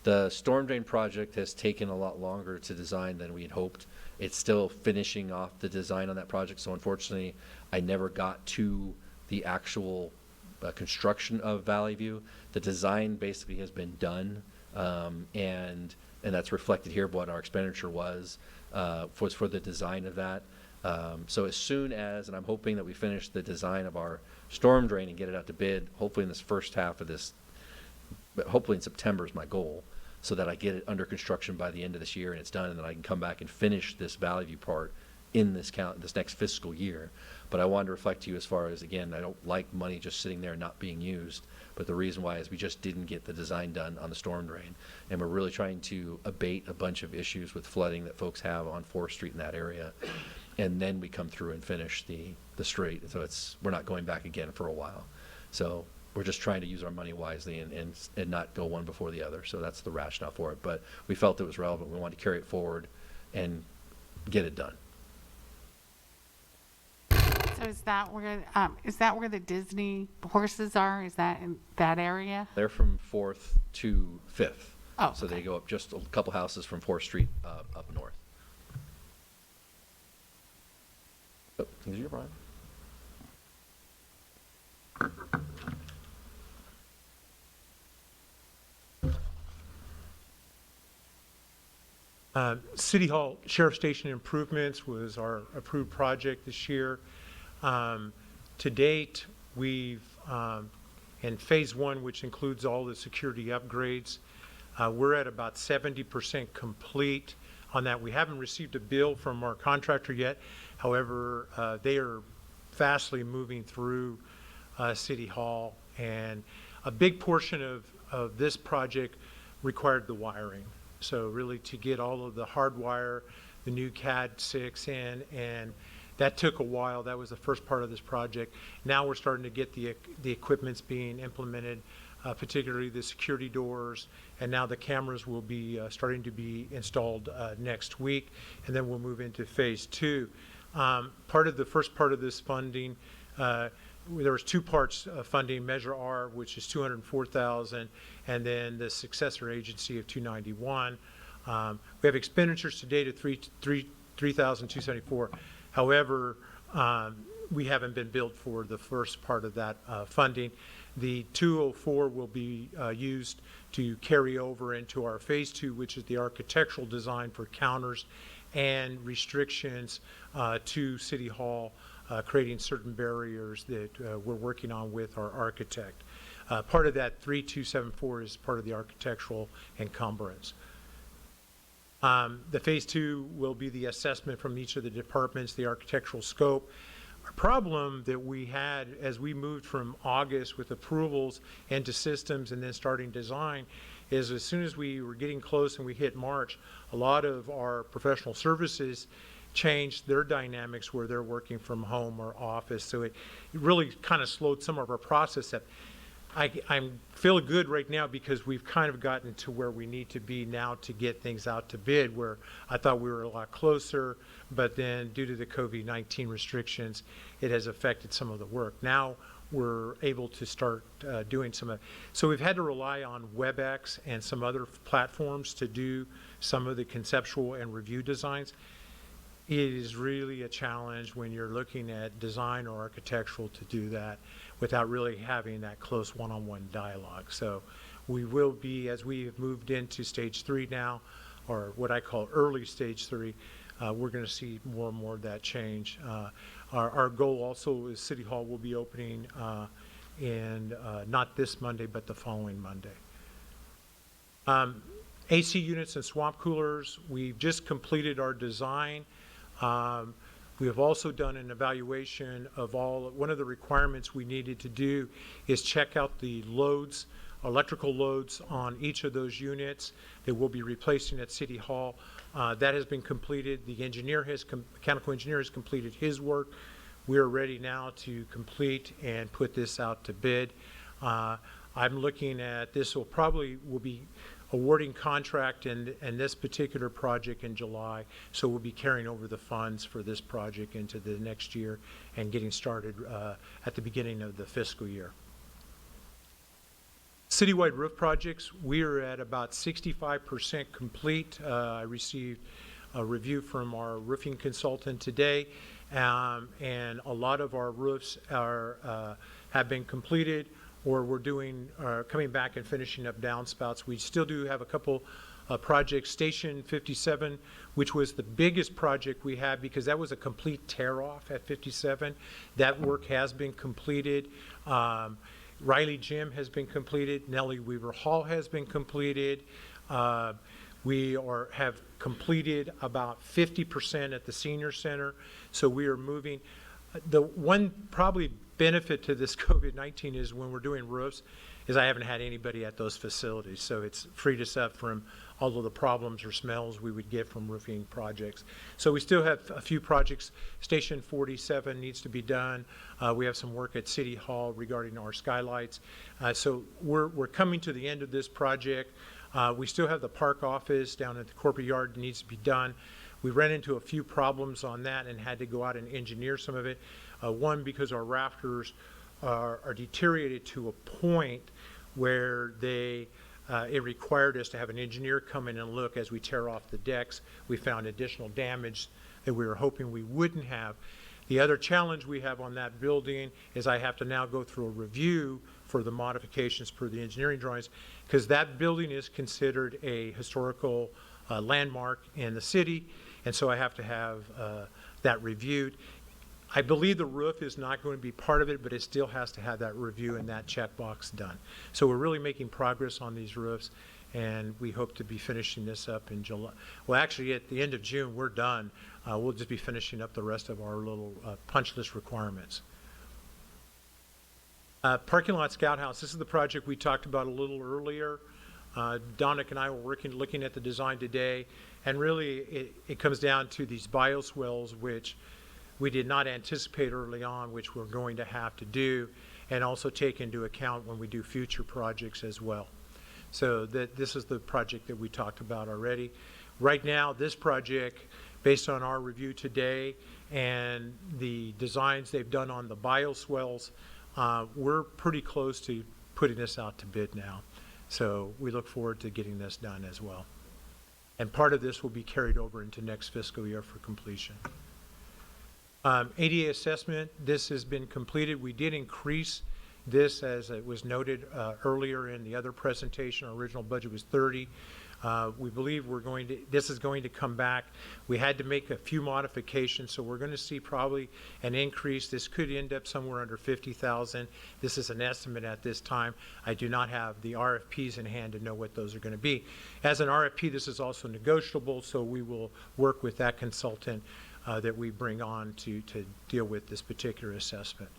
The storm drain project has taken a lot longer to design than we had hoped. It's still finishing off the design on that project, so unfortunately, I never got to the actual construction of Valley View. The design basically has been done, and that's reflected here of what our expenditure was for the design of that. So as soon as, and I'm hoping that we finish the design of our storm drain and get it out to bid, hopefully in this first half of this, but hopefully in September is my goal, so that I get it under construction by the end of this year and it's done, and then I can come back and finish this Valley View part in this next fiscal year. But I wanted to reflect to you as far as, again, I don't like money just sitting there and not being used. But the reason why is we just didn't get the design done on the storm drain. And we're really trying to abate a bunch of issues with flooding that folks have on 4th Street in that area. And then we come through and finish the street. So we're not going back again for a while. So we're just trying to use our money wisely and not go one before the other. So that's the rationale for it. But we felt it was relevant. We wanted to carry it forward and get it done. So is that where the Disney horses are? Is that in that area? They're from 4th to 5th. Oh, So okay. they go up just a couple houses from 4th Street up north. Oh, these are your Brian. City Hall Sheriff Station improvements was our approved project this year. To date, we've, in phase one, which includes all the security upgrades, we're at about 70% complete on that. We haven't received a bill from our contractor yet. However, they are fastly moving through City Hall, and a big portion of this project required the wiring. So really to get all of the hardwire, the new CAD 6 in, and that took a while. That was the first part of this project. Now we're starting to get the equipments being implemented, particularly the security doors, and now the cameras will be starting to be installed next week, and then we'll move into phase two. Part of the first part of this funding, there was two parts of funding, Measure R, which is $204,000, and then the successor agency of $291. We have expenditures to date of $3,274. However, we haven't been billed for the first part of that funding. The 204 will be used to carry over into our phase two, which is the architectural design for counters and restrictions to City Hall, creating certain barriers that we're working on with our architect. Part of that 3274 is part of the architectural encumbrance. The phase two will be the assessment from each of the departments, the architectural scope. Our problem that we had as we moved from August with approvals into systems and then starting design is as soon as we were getting close and we hit March, a lot of our professional services changed their dynamics where they're working from home or office. So it really kind of slowed some of our process up. I'm feeling good right now because we've kind of gotten to where we need to be now to get things out to bid, where I thought we were a lot closer, but then due to the COVID-19 restrictions, it has affected some of the work. Now we're able to start doing some of, so we've had to rely on WebEx and some other platforms to do some of the conceptual and review designs. It is really a challenge when you're looking at design or architectural to do that without really having that close one-on-one dialogue. So we will be, as we have moved into stage three now, or what I call early stage three, we're going to see more and more of that change. Our goal also is City Hall will be opening in not this Monday, but the following Monday. AC units and swamp coolers, we've just completed our design. We have also done an evaluation of one of the requirements we needed to do is check out the loads, electrical loads on each of those units that we'll be replacing at City Hall. That has been completed. The mechanical engineer has completed his work. We are ready now to complete and put this out to bid. I'm looking at this will be awarding contract in this particular project in July, so we'll be carrying over the funds for this project into the next year and getting started at the beginning of the fiscal year. Citywide roof projects, we are at about 65% complete. I received a review from our roofing consultant today, and a lot of our roofs have been completed, or we're coming back and finishing up downspouts. We still do have a couple projects. Station 57, which was the biggest project we had because that was a complete tear-off at 57. That work has been completed. Riley Gym has been completed. Nellie Weaver Hall has been completed. We have completed about 50% at the senior center. So we are moving. The one probably benefit to this COVID-19 is when we're doing roofs is I haven't had anybody at those facilities. So it's freed us up from all of the problems or smells we would get from roofing projects. So we still have a few projects. Station 47 needs to be done. We have some work at City Hall regarding our skylights. So we're coming to the end of this project. We still have the park office down at the corporate yard that needs to be done. We ran into a few problems on that and had to go out and engineer some of it. One, because our rafters are deteriorated to a point where it required us to have an engineer come in and look as we tear off the decks. We found additional damage that we were hoping we wouldn't have. The other challenge we have on that building is I have to now go through a review for the modifications per the engineering drawings, because that building is considered a historical landmark in the city, and so I have to have that reviewed. I believe the roof is not going to be part of it, but it still has to have that review and that checkbox done. So we're really making progress on these roofs, and we hope to be finishing this up in July. Well, actually, at the end of June, we're done. We'll just be finishing up the rest of our little punch list requirements. Parking lot scout house, this is the project we talked about a little earlier. Dominic and I were looking at the design today, and really it comes down to these bioswales, which we did not anticipate early on, which we're going to have to do, and also take into account when we do future projects as well. So this is the project that we talked about already. Right now, this project, based on our review today and the designs they've done on the bioswales, we're pretty close to putting this out to bid now. So we look forward to getting this done as well. And part of this will be carried over into next fiscal year for completion. ADA assessment, this has been completed. We did increase this, as it was noted earlier in the other presentation. Our original budget was 30. We believe this is going to come back. We had to make a few modifications, so we're going to see probably an increase. This could end up somewhere under 50,000. This is an estimate at this time. I do not have the RFPs in hand to know what those are going to be. As an RFP, this is also negotiable, so we will work with that consultant that we bring on to deal with this particular assessment.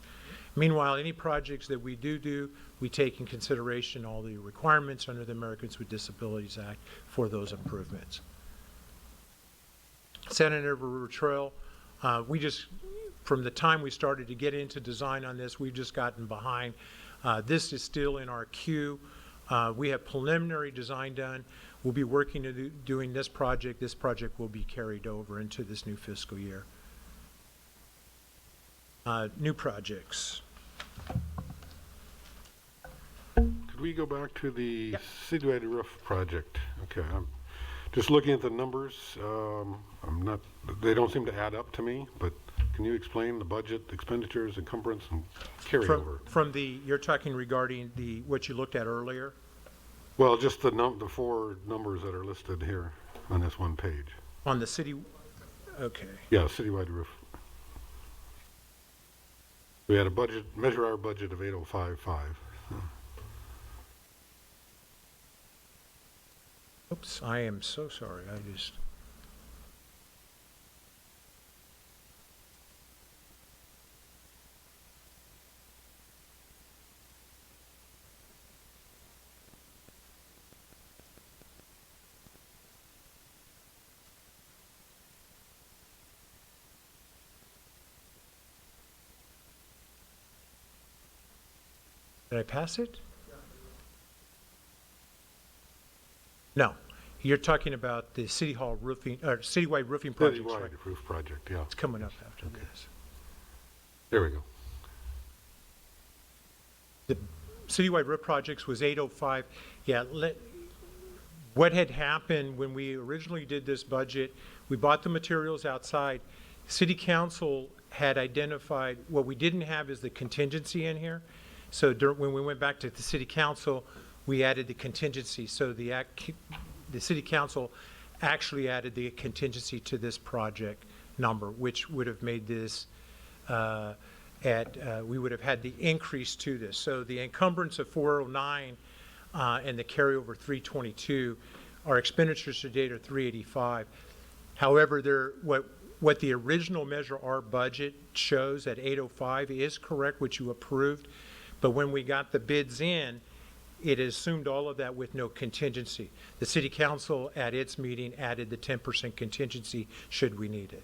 Meanwhile, any projects that we do, we take in consideration all the requirements under the Americans with Disabilities Act for those improvements. Santa Ana River Trail, from the time we started to get into design on this, we've just gotten behind. This is still in our queue. We have preliminary design done. We'll be working to doing this project. This project will be carried over into this new fiscal year. New projects. Could we go back to the citywide roof project? Okay, I'm just looking at the numbers. They don't seem to add up to me, but can you explain the budget, expenditures, encumbrance, and carryover? You're talking regarding what you looked at earlier? Well, just the four numbers that are listed here on this one page. On the city, okay. Yeah, citywide roof. We had a budget, measure our budget of 805.5. Oops, I am so sorry. Did I pass it? No. You're talking about the City Hall roofing, or citywide roofing project. Citywide Right? roof project, yeah. It's coming up after this. There we go. The citywide roof projects was 805. Yeah, what had happened when we originally did this budget, we bought the materials outside. City Council had identified, what we didn't have is the contingency in here. So when we went back to the City Council, we added the contingency. So the City Council actually added the contingency to this project number, which would have made this we would have had the increase to this. So the encumbrance of 409 and the carryover 322, our expenditures to date are 385. However, what the original measure, our budget, shows at 805 is correct, which you approved. But when we got the bids in, it assumed all of that with no contingency. The City Council at its meeting added the 10% contingency should we need it.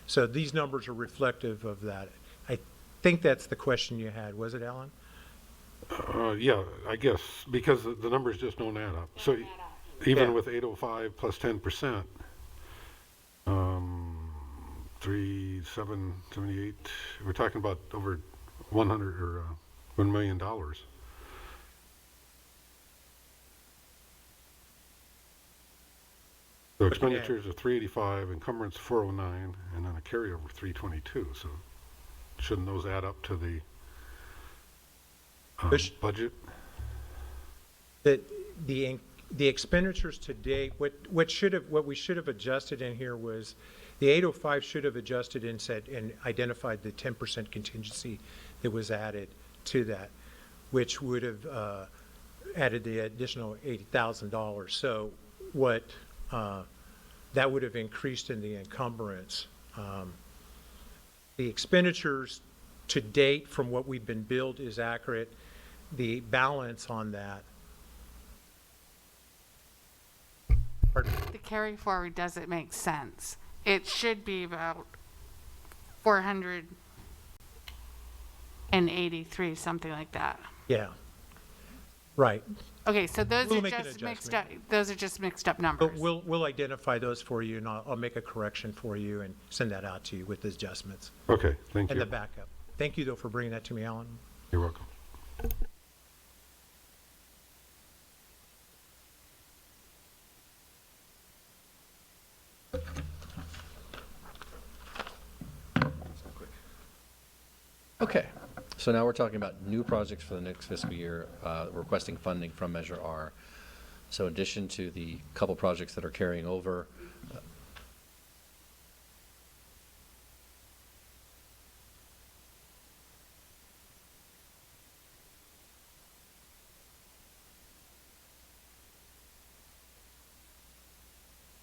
So these numbers are reflective of that. I think that's the question you had. Was it, Alan? Yeah, I guess, because the numbers just don't add up. So even with 805 plus 10%, 3,778, we're talking about over 100 or $1 million. So expenditures are 385, encumbrance 409, and then a carryover 322. So shouldn't those add up to the Which- budget? The expenditures to date, what we should have adjusted in here was, the 805 should have adjusted and said, and identified the 10% contingency that was added to that, which would have added the additional $80,000. So what, that would have increased in the encumbrance. The expenditures to date from what we've been billed is accurate. The balance on that, The carry forward doesn't make sense. It should be about 483, something like that. yeah, right. Okay, so those We'll are make an just mixed up, those are just mixed up But numbers. we'll identify those for you, and I'll make a correction for you and send that out to you with the adjustments Okay, thank and you. the backup. Thank you, though, for bringing that to me, Alan. You're welcome. Okay, so now we're talking about new projects for the next fiscal year, requesting funding from Measure R. So in addition to the couple projects that are carrying over,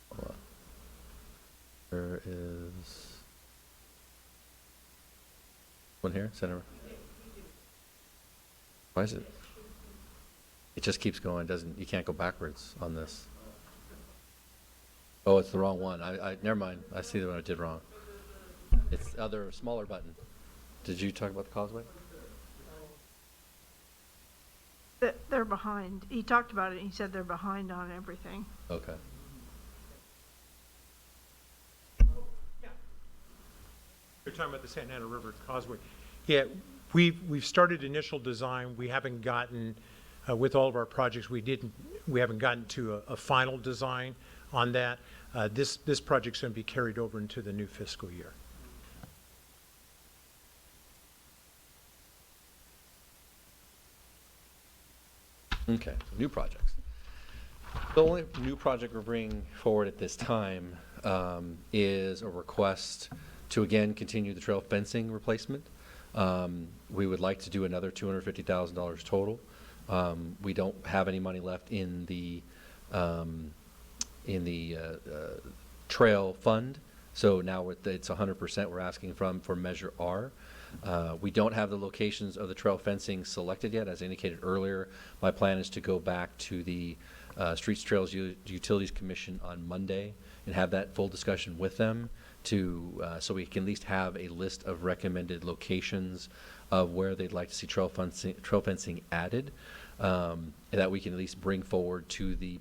hold on. There is one here, Senator. Why is it? It just keeps going, doesn't, you can't go backwards on this. Oh, it's the wrong one. Never mind. I see the one I did wrong. It's the other smaller button. Did you talk about the causeway? They're behind. He talked about it, and he said they're behind on everything. Okay. You're talking about the Santa Ana River Causeway. Yeah, we've started initial design. We haven't gotten, with all of our projects, we haven't gotten to a final design on that. This project's going to be carried over into the new fiscal year. Okay, so new projects. The only new project we're bringing forward at this time is a request to again continue the trail fencing replacement. We would like to do another $250,000 total. We don't have any money left in the trail fund, so now it's 100% we're asking for Measure R. We don't have the locations of the trail fencing selected yet. As indicated earlier, my plan is to go back to the Streets, Trails, Utilities Commission on Monday and have that full discussion with them so we can at least have a list of recommended locations of where they'd like to see trail fencing added, and that we can at least bring forward to the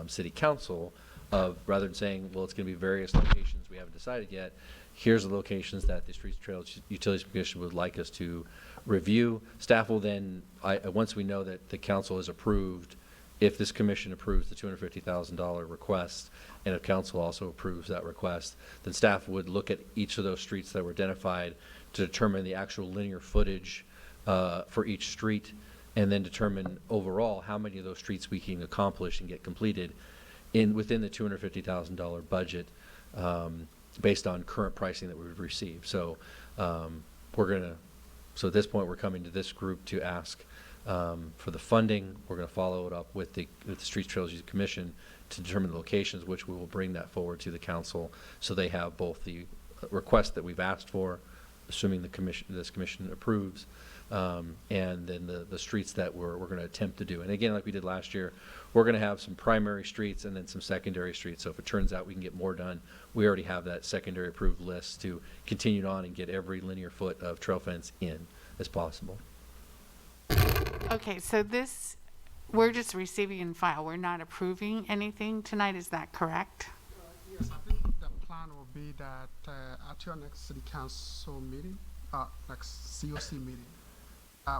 city council rather than saying, well, it's going to be various locations we haven't decided yet. Here's the locations that the Streets, Trails, Utilities Commission would like us to review. Staff will then, once we know that the council has approved, if this commission approves the $250,000 request, and if council also approves that request, then staff would look at each of those streets that were identified to determine the actual linear footage for each street, and then determine overall how many of those streets we can accomplish and get completed within the $250,000 budget, based on current pricing that we've received. So so at this point, we're coming to this group to ask for the funding. We're going to follow it up with the Streets, Trails, Utilities Commission to determine the locations, which we will bring that forward to the council, so they have both the request that we've asked for, assuming this commission approves, and then the streets that we're going to attempt to do. And again, like we did last year, we're going to have some primary streets and then some secondary streets. So if it turns out we can get more done, we already have that secondary approved list to continue on and get every linear foot of trail fence in as possible. Okay, so we're just receiving in file. We're not approving anything tonight, is that correct? Yes, I think the plan will be that at your next city council meeting, next COC meeting,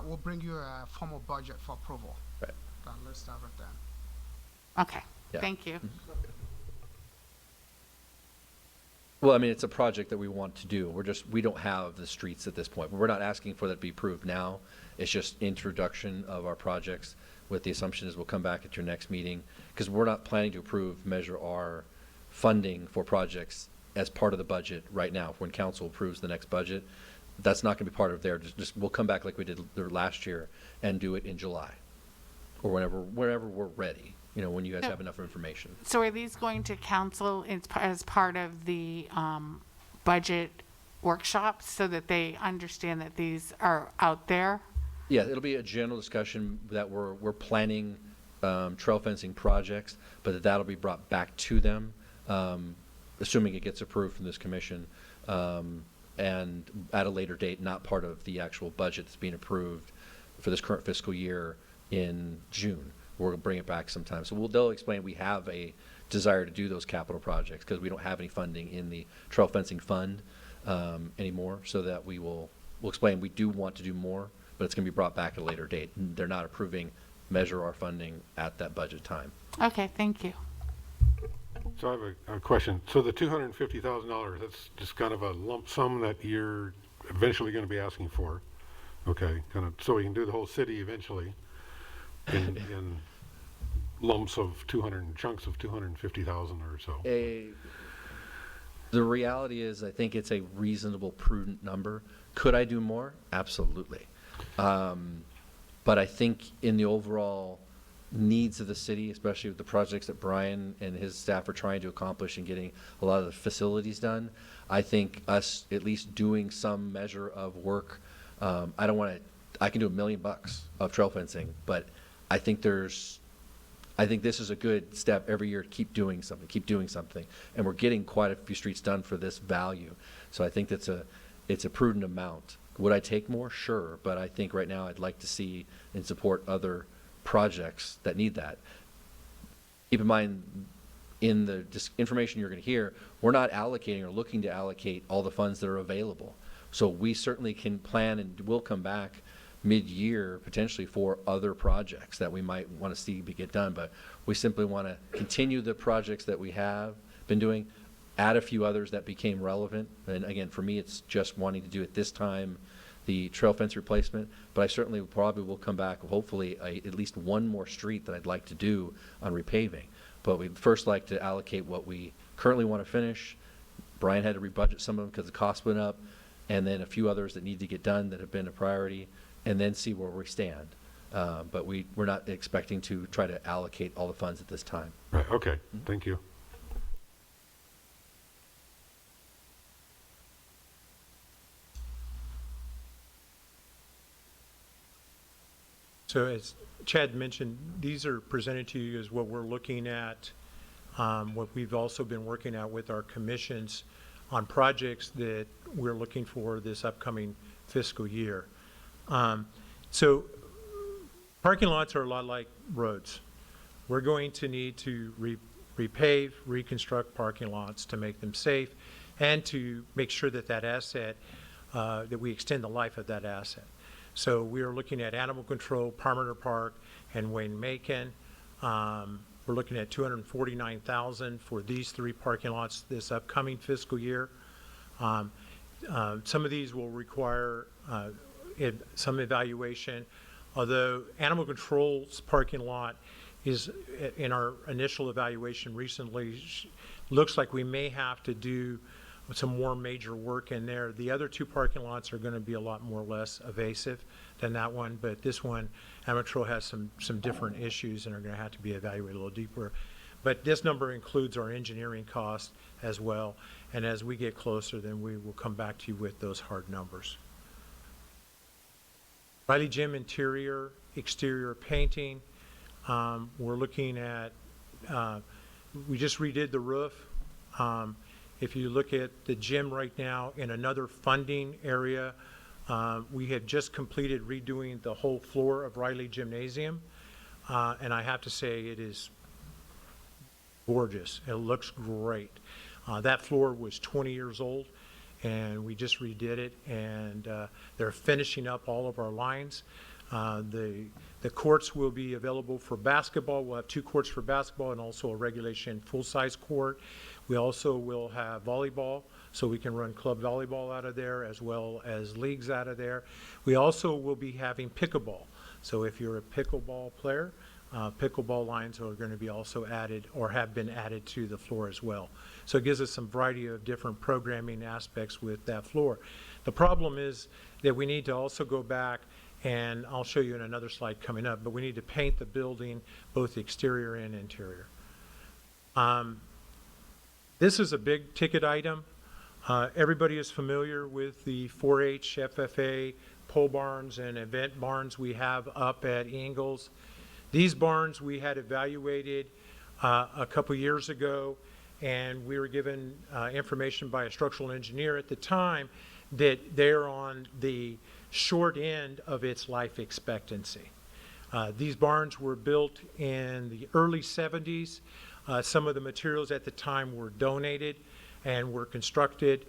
we'll bring you a formal budget for approval. Right. Let's start with that. Okay, Yeah. thank you. Well, I mean, it's a project that we want to do. We don't have the streets at this point. We're not asking for that to be approved now. It's just introduction of our projects with the assumption is we'll come back at your next meeting, because we're not planning to approve Measure R funding for projects as part of the budget right now. When council approves the next budget, that's not going to be part of their, we'll come back like we did there last year and do it in July or whenever we're ready, when you guys have enough information. So are these going to council as part of the budget workshops so that they understand that these are out there? Yeah, it'll be a general discussion that we're planning trail fencing projects, but that'll be brought back to them, assuming it gets approved from this commission, and at a later date, not part of the actual budget that's being approved for this current fiscal year in June. We're going to bring it back sometime. So they'll explain we have a desire to do those capital projects because we don't have any funding in the trail fencing fund anymore, so that we'll explain we do want to do more, but it's going to be brought back at a later date. They're not approving Measure R funding at that budget time. Okay, thank you. So I have a question. So the $250,000, that's just kind of a lump sum that you're eventually going to be asking for. Okay, kind of, so we can do the whole city eventually in lumps of chunks of 250,000 or so. The reality is, I think it's a reasonable, prudent number. Could I do more? Absolutely. But I think in the overall needs of the city, especially with the projects that Brian and his staff are trying to accomplish in getting a lot of the facilities done, I think us at least doing some measure of work, I can do $1 million of trail fencing, but I think this is a good step every year to keep doing something. And we're getting quite a few streets done for this value. So I think it's a prudent amount. Would I take more? Sure. But I think right now I'd like to see and support other projects that need that. Keep in mind, in the information you're going to hear, we're not allocating or looking to allocate all the funds that are available. So we certainly can plan and will come back mid-year potentially for other projects that we might want to see get done. But we simply want to continue the projects that we have been doing, add a few others that became relevant. And again, for me, it's just wanting to do at this time the trail fence replacement, but I certainly probably will come back with hopefully at least one more street that I'd like to do on repaving. But we'd first like to allocate what we currently want to finish. Brian had to rebudget some of them because the cost went up, and then a few others that need to get done that have been a priority, and then see where we stand. But we're not expecting to try to allocate all the funds at this time. Right, okay, thank you. So as Chad mentioned, these are presented to you as what we're looking at, what we've also been working out with our commissions on projects that we're looking for this upcoming fiscal year. So parking lots are a lot like roads. We're going to need to repave, reconstruct parking lots to make them safe and to make sure that that asset, that we extend the life of that asset. So we are looking at Animal Control, Parmenter Park, and Wayne Macon. We're looking at $249,000 for these 3 parking lots this upcoming fiscal year. Some of these will require some evaluation, although Animal Control's parking lot is, in our initial evaluation recently, looks like we may have to do some more major work in there. The other 2 parking lots are going to be a lot more or less evasive than that one, but this one, Animal Control has some different issues and are going to have to be evaluated a little deeper. But this number includes our engineering costs as well, and as we get closer, then we will come back to you with those hard numbers. Riley Gym interior, exterior painting. We're looking at, we just redid the roof. If you look at the gym right now in another funding area, we have just completed redoing the whole floor of Riley Gymnasium. And I have to say it is gorgeous. It looks great. That floor was 20 years old and we just redid it, and they're finishing up all of our lines. The courts will be available for basketball. We'll have 2 courts for basketball and also a regulation full-size court. We also will have volleyball, so we can run club volleyball out of there as well as leagues out of there. We also will be having pickleball. So if you're a pickleball player, pickleball lines are going to be also added or have been added to the floor as well. So it gives us some variety of different programming aspects with that floor. The problem is that we need to also go back, and I'll show you in another slide coming up, but we need to paint the building, both exterior and interior. This is a big ticket item. Everybody is familiar with the 4-H, FFA, pole barns and event barns we have up at Ingalls. These barns we had evaluated a couple years ago, and we were given information by a structural engineer at the time that they're on the short end of its life expectancy. These barns were built in the early 70s. Some of the materials at the time were donated and were constructed.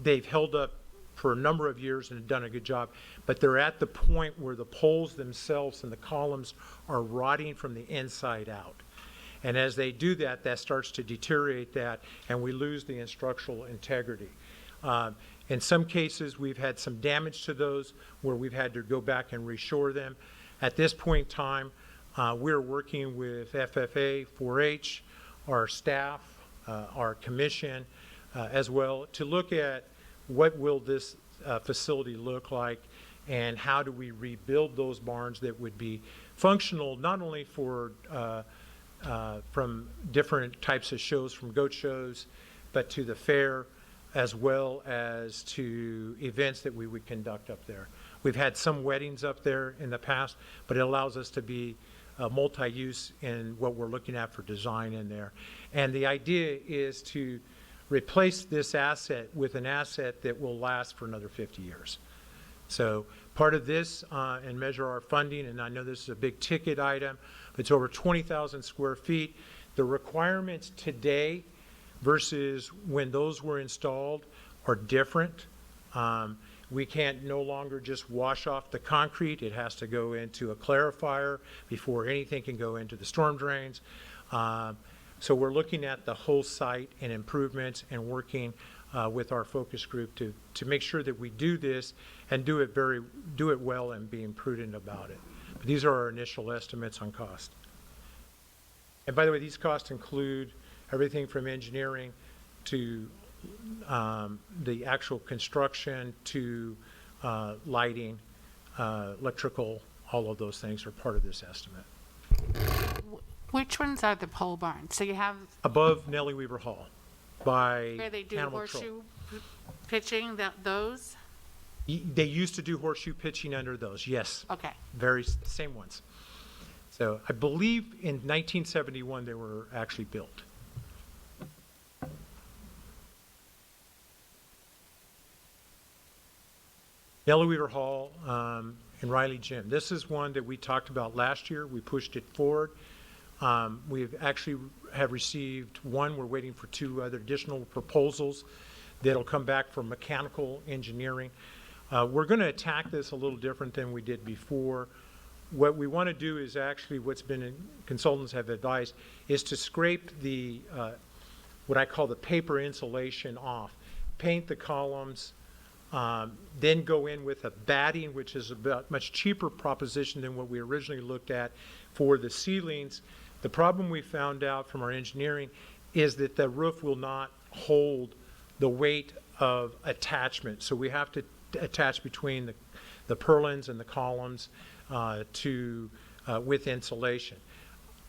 They've held up for a number of years and have done a good job, but they're at the point where the poles themselves and the columns are rotting from the inside out. And as they do that, that starts to deteriorate that, and we lose the structural integrity. In some cases, we've had some damage to those where we've had to go back and reshore them. At this point in time, we're working with FFA, 4-H, our staff, our commission, as well, to look at what will this facility look like and how do we rebuild those barns that would be functional not only for from different types of shows, from goat shows, but to the fair, as well as to events that we would conduct up there. We've had some weddings up there in the past, but it allows us to be multi-use in what we're looking at for design in there. And the idea is to replace this asset with an asset that will last for another 50 years. So part of this and measure our funding, and I know this is a big ticket item, but it's over 20,000 square feet. The requirements today versus when those were installed are different. We can't no longer just wash off the concrete. It has to go into a clarifier before anything can go into the storm drains. So we're looking at the whole site and improvements and working with our focus group to make sure that we do this and do it well and being prudent about it. But these are our initial estimates on cost. And by the way, these costs include everything from engineering to the actual construction to lighting, electrical, all of those things are part of this estimate. Which ones are the pole barns? So you have Above Nellie Weaver Hall by where they do Animal Control. horseshoe pitching, those? They used to do horseshoe pitching under those, yes. Okay. Same ones. So I believe in 1971 they were actually built. Nellie Weaver Hall and Riley Gym. This is one that we talked about last year. We pushed it forward. We've actually have received one. We're waiting for 2 other additional proposals that'll come back from mechanical engineering. We're going to attack this a little different than we did before. What we want to do is actually what's been consultants have advised is to scrape the what I call the paper insulation off, paint the columns, then go in with a batting, which is a much cheaper proposition than what we originally looked at for the ceilings. The problem we found out from our engineering is that the roof will not hold the weight of attachment. So we have to attach between the purlins and the columns with insulation.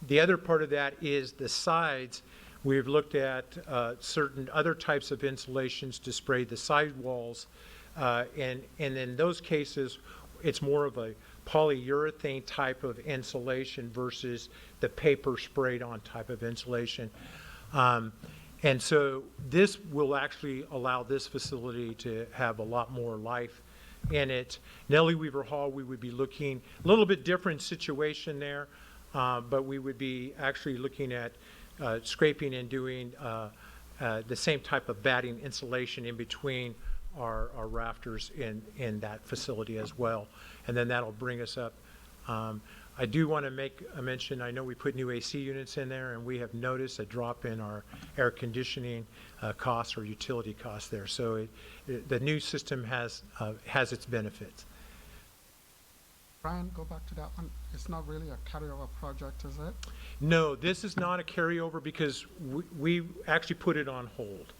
The other part of that is the sides. We've looked at certain other types of insulations to spray the side walls. And in those cases, it's more of a polyurethane type of insulation versus the paper sprayed on type of insulation. And so this will actually allow this facility to have a lot more life in it. Nellie Weaver Hall, we would be looking a little bit different situation there, but we would be actually looking at scraping and doing the same type of batting insulation in between our rafters in that facility as well. And then that'll bring us up. I do want to make a mention, I know we put new AC units in there, and we have noticed a drop in our air conditioning costs or utility costs there. So the new system has its benefits. Brian, go back to that one. It's not really a carryover project, is it? No, this is not a carryover because we actually put it on hold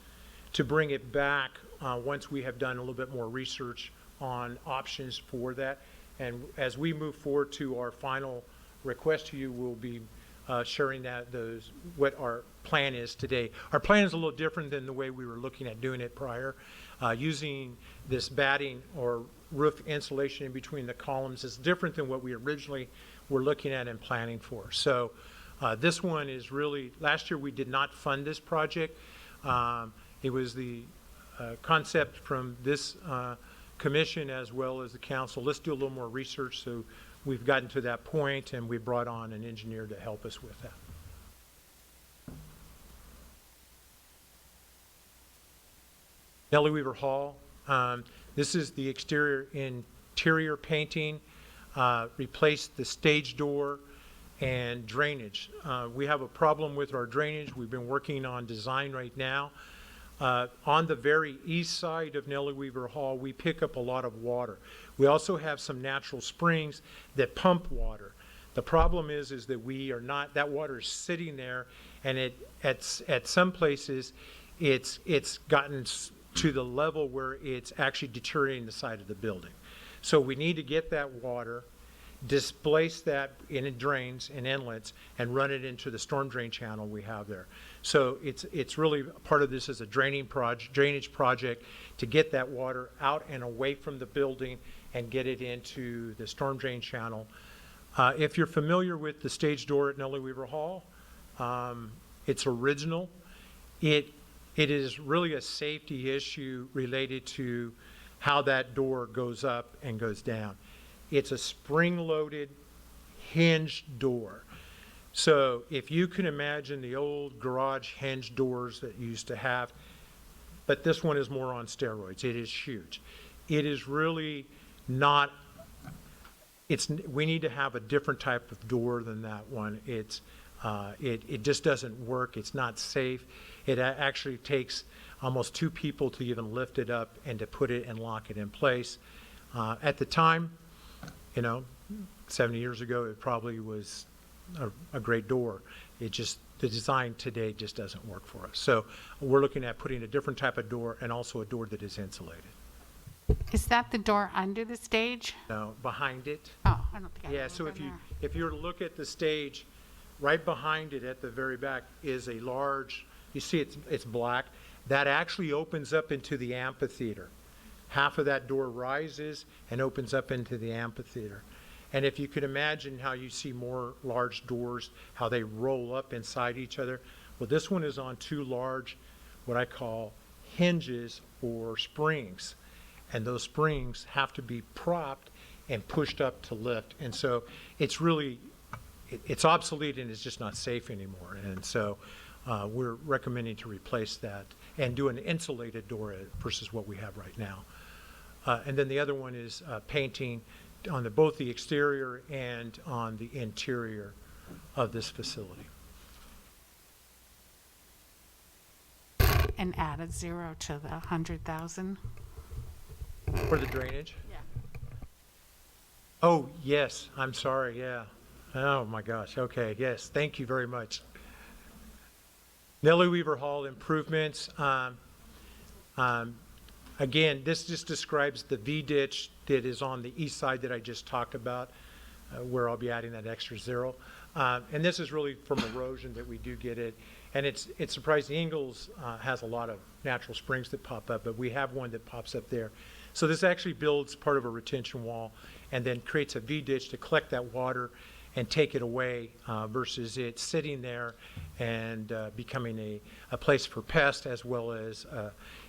to bring it back once we have done a little bit more research on options for that. And as we move forward to our final request to you, we'll be sharing what our plan is today. Our plan is a little different than the way we were looking at doing it prior. Using this batting or roof insulation in between the columns is different than what we originally were looking at and planning for. So this one is really, last year we did not fund this project. It was the concept from this commission as well as the council. Let's do a little more research. So we've gotten to that point, and we brought on an engineer to help us with that. Nellie Weaver Hall. This is the interior painting, replaced the stage door and drainage. We have a problem with our drainage. We've been working on design right now. On the very east side of Nellie Weaver Hall, we pick up a lot of water. We also have some natural springs that pump water. The problem is that we are not, that water is sitting there, and at some places, it's gotten to the level where it's actually deteriorating the side of the building. So we need to get that water, displace that in drains and inlets, and run it into the storm drain channel we have there. So it's really part of this is a drainage project to get that water out and away from the building and get it into the storm drain channel. If you're familiar with the stage door at Nellie Weaver Hall, it's original. It is really a safety issue related to how that door goes up and goes down. It's a spring-loaded hinged door. So if you can imagine the old garage hinge doors that you used to have, but this one is more on steroids. It is huge. It is really not, we need to have a different type of door than that one. It just doesn't work. It's not safe. It actually takes almost two people to even lift it up and to put it and lock it in place. At the time, 70 years ago, it probably was a great door. The design today just doesn't work for us. So we're looking at putting a different type of door and also a door that is insulated. Is that the door under the stage? Now, behind it, Oh, I don't think I yeah, have so it in there. if you were to look at the stage, right behind it at the very back is a large, you see it's black, that actually opens up into the amphitheater. Half of that door rises and opens up into the amphitheater. And if you could imagine how you see more large doors, how they roll up inside each other, well, this one is on two large, what I call hinges or springs. And those springs have to be propped and pushed up to lift. And so it's really, it's obsolete and it's just not safe anymore. And so we're recommending to replace that and do an insulated door versus what we have right now. And then the other one is painting on both the exterior and on the interior of this facility. And add a zero to the 100,000? For the drainage? Yeah. Oh, yes, I'm sorry, yeah. Oh, my gosh, okay, yes, thank you very much. Nellie Weaver Hall improvements. Again, this just describes the V-ditch that is on the east side that I just talked about, where I'll be adding that extra zero. And this is really from erosion that we do get it. And it's surprising, Ingalls has a lot of natural springs that pop up, but we have one that pops up there. So this actually builds part of a retention wall and then creates a V-ditch to collect that water and take it away versus it sitting there and becoming a place for pests, as well as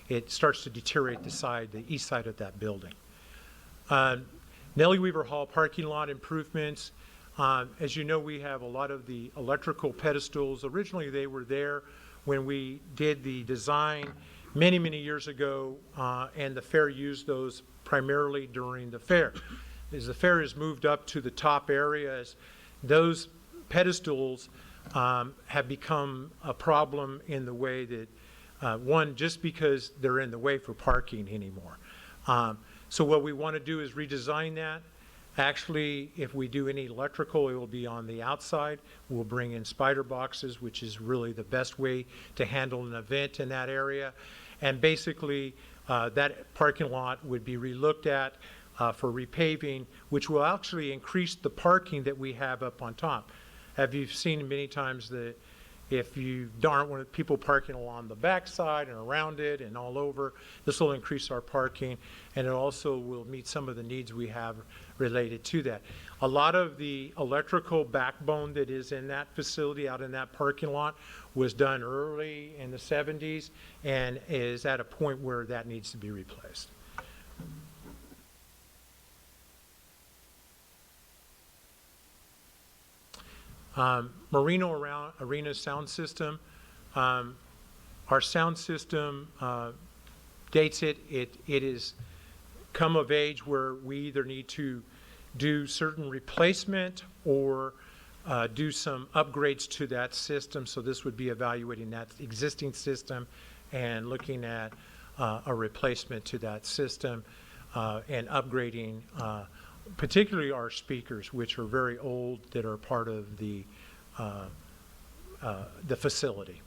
it starts to deteriorate the east side of that building. Nellie Weaver Hall parking lot improvements. As you know, we have a lot of the electrical pedestals. Originally, they were there when we did the design many, many years ago, and the fair used those primarily during the fair. As the fair has moved up to the top areas, those pedestals have become a problem in the way that, one, just because they're in the way for parking anymore. So what we want to do is redesign that. Actually, if we do any electrical, it will be on the outside. We'll bring in spider boxes, which is really the best way to handle an event in that area. And basically, that parking lot would be relooked at for repaving, which will actually increase the parking that we have up on top. Have you seen many times that if you don't want people parking along the backside and around it and all over, this will increase our parking, and it also will meet some of the needs we have related to that. A lot of the electrical backbone that is in that facility, out in that parking lot, was done early in the 70s and is at a point where that needs to be replaced. Marino Arena sound system. Our sound system dates it is come of age where we either need to do certain replacement or do some upgrades to that system. So this would be evaluating that existing system and looking at a replacement to that system and upgrading particularly our speakers, which are very old, that are part of the facility.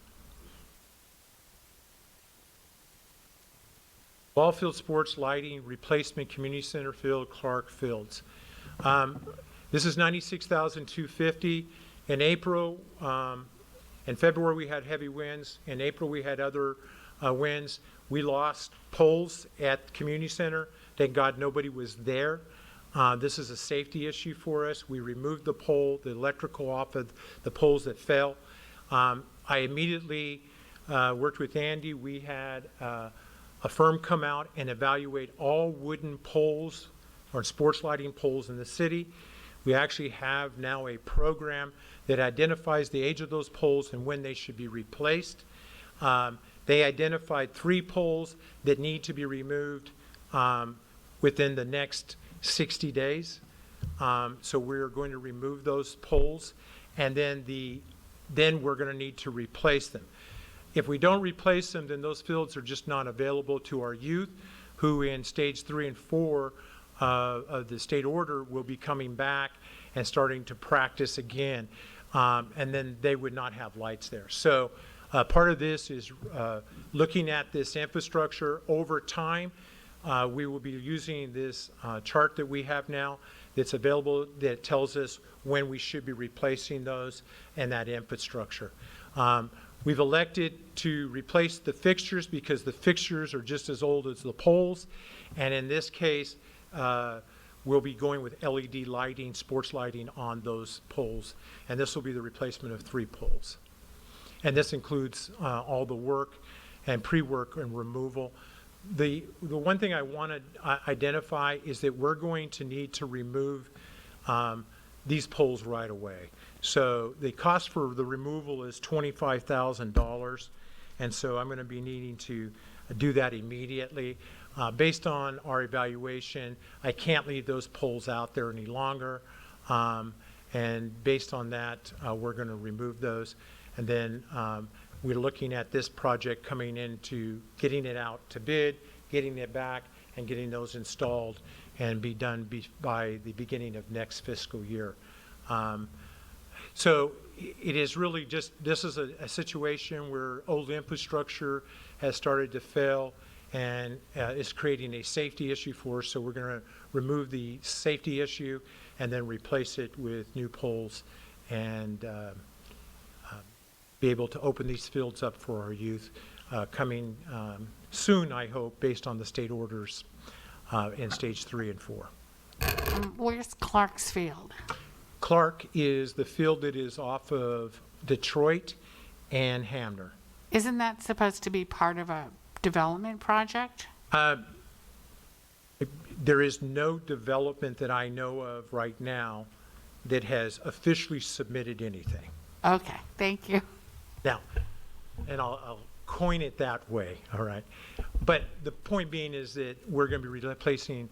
Ball field sports lighting replacement, community center field, Clark Fields. This is $96,250. In April, in February we had heavy winds. In April we had other winds. We lost poles at community center. Thank God nobody was there. This is a safety issue for us. We removed the pole, the electrical off of the poles that fell. I immediately worked with Andy. We had a firm come out and evaluate all wooden poles or sports lighting poles in the city. We actually have now a program that identifies the age of those poles and when they should be replaced. They identified 3 poles that need to be removed within the next 60 days. So we're going to remove those poles, and then we're going to need to replace them. If we don't replace them, then those fields are just not available to our youth, who in stage 3 and 4 of the state order will be coming back and starting to practice again, and then they would not have lights there. So part of this is looking at this infrastructure over time. We will be using this chart that we have now that's available that tells us when we should be replacing those and that infrastructure. We've elected to replace the fixtures because the fixtures are just as old as the poles, and in this case we'll be going with LED lighting, sports lighting on those poles, and this will be the replacement of 3 poles. And this includes all the work and pre-work and removal. The one thing I want to identify is that we're going to need to remove these poles right away. So the cost for the removal is $25,000, and so I'm going to be needing to do that immediately. Based on our evaluation, I can't leave those poles out there any longer, and based on that, we're going to remove those. And then we're looking at this project coming into getting it out to bid, getting it back, and getting those installed and be done by the beginning of next fiscal year. So it is really just, this is a situation where old infrastructure has started to fail and is creating a safety issue for us. So we're going to remove the safety issue and then replace it with new poles and be able to open these fields up for our youth coming soon, I hope, based on the state orders in stage 3 and 4. Where's Clark's Field? Clark is the field that is off of Detroit and Hamner. Isn't that supposed to be part of a development project? There is no development that I know of right now that has officially submitted anything. Okay, thank you. Now, and I'll coin it that way, all right? But the point being is that we're going to be replacing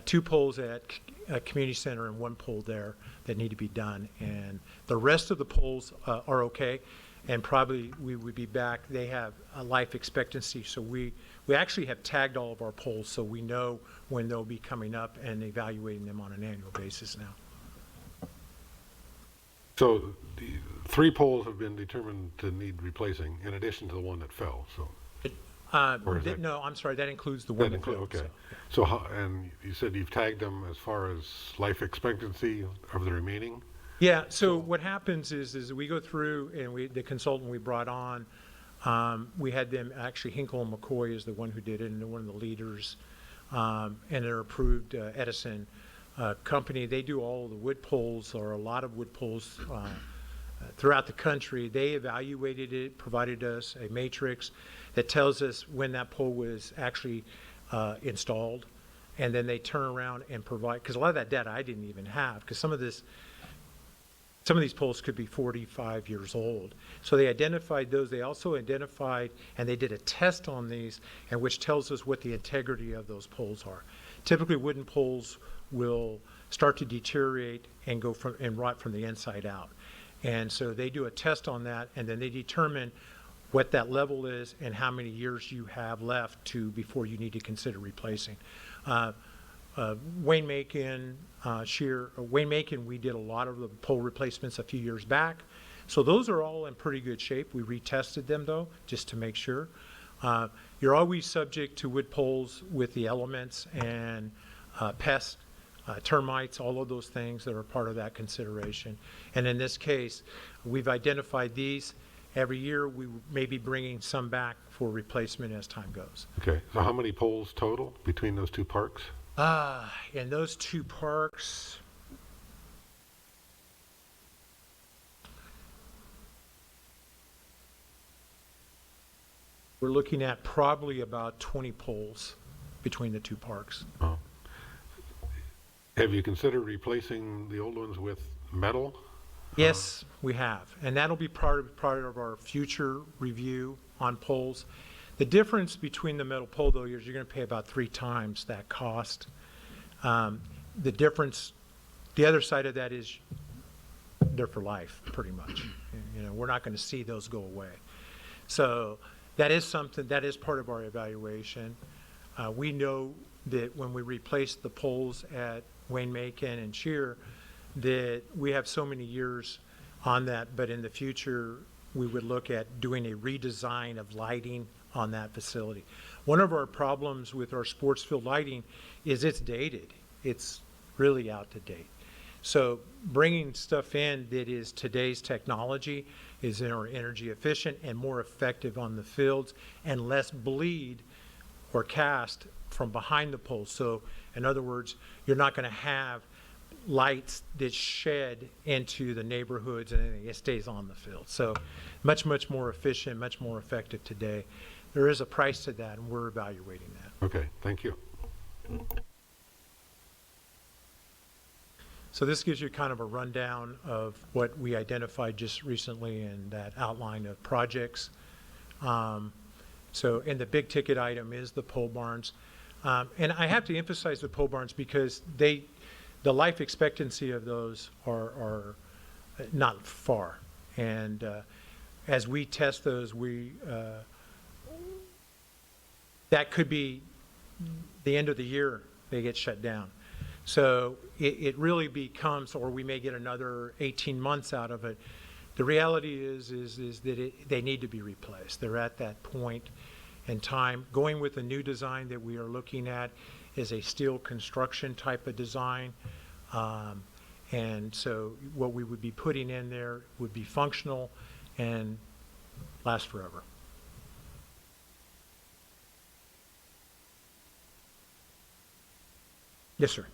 2 poles at Community Center and 1 pole there that need to be done. And the rest of the poles are okay, and probably we would be back. They have a life expectancy, so we actually have tagged all of our poles, so we know when they'll be coming up and evaluating them on an annual basis now. So the 3 poles have been determined to need replacing in addition to the one that fell, so. Or is that- No, I'm sorry, that includes the That one that include, failed, okay. so. So, and you said you've tagged them as far as life expectancy of the remaining? Yeah, so what happens is we go through and the consultant we brought on, we had them, actually Hinkle and McCoy is the one who did it, and they're one of the leaders, and they're approved Edison company. They do all of the wood poles, or a lot of wood poles throughout the country. They evaluated it, provided us a matrix that tells us when that pole was actually installed, and then they turn around and provide, because a lot of that data I didn't even have, because some of these poles could be 45 years old. So they identified those. They also identified, and they did a test on these, and which tells us what the integrity of those poles are. Typically, wooden poles will start to deteriorate and go from and rot from the inside out. And so they do a test on that, and then they determine what that level is and how many years you have left before you need to consider replacing. Wayne Macon, we did a lot of the pole replacements a few years back. So those are all in pretty good shape. We retested them though, just to make sure. You're always subject to wood poles with the elements and pests, termites, all of those things that are part of that consideration. And in this case, we've identified these. Every year, we may be bringing some back for replacement as time goes. Okay, so how many poles total between those 2 parks? In those 2 parks, we're looking at probably about 20 poles between the 2 parks. Oh. Have you considered replacing the old ones with metal? Yes, we have, and that'll be part of our future review on poles. The difference between the metal pole, though, is you're going to pay about 3 times that cost. The difference, the other side of that is they're for life, pretty much. You know, we're not going to see those go away. So that is something, that is part of our evaluation. We know that when we replace the poles at Wayne Macon and Shear, that we have so many years on that, but in the future, we would look at doing a redesign of lighting on that facility. One of our problems with our sports field lighting is it's dated. It's really out to date. So bringing stuff in that is today's technology is more energy efficient and more effective on the fields and less bleed or cast from behind the poles. So in other words, you're not going to have lights that shed into the neighborhoods and it stays on the field. So much more efficient, much more effective today. There is a price to that, and we're evaluating that. Okay, thank you. So this gives you kind of a rundown of what we identified just recently in that outline of projects. And the big ticket item is the pole barns. And I have to emphasize the pole barns because the life expectancy of those are not far. And as we test those, that could be the end of the year they get shut down. So it really becomes, or we may get another 18 months out of it. The reality is that they need to be replaced. They're at that point in time. Going with a new design that we are looking at is a steel construction type of design. And so what we would be putting in there would be functional and last forever. Yes, sir.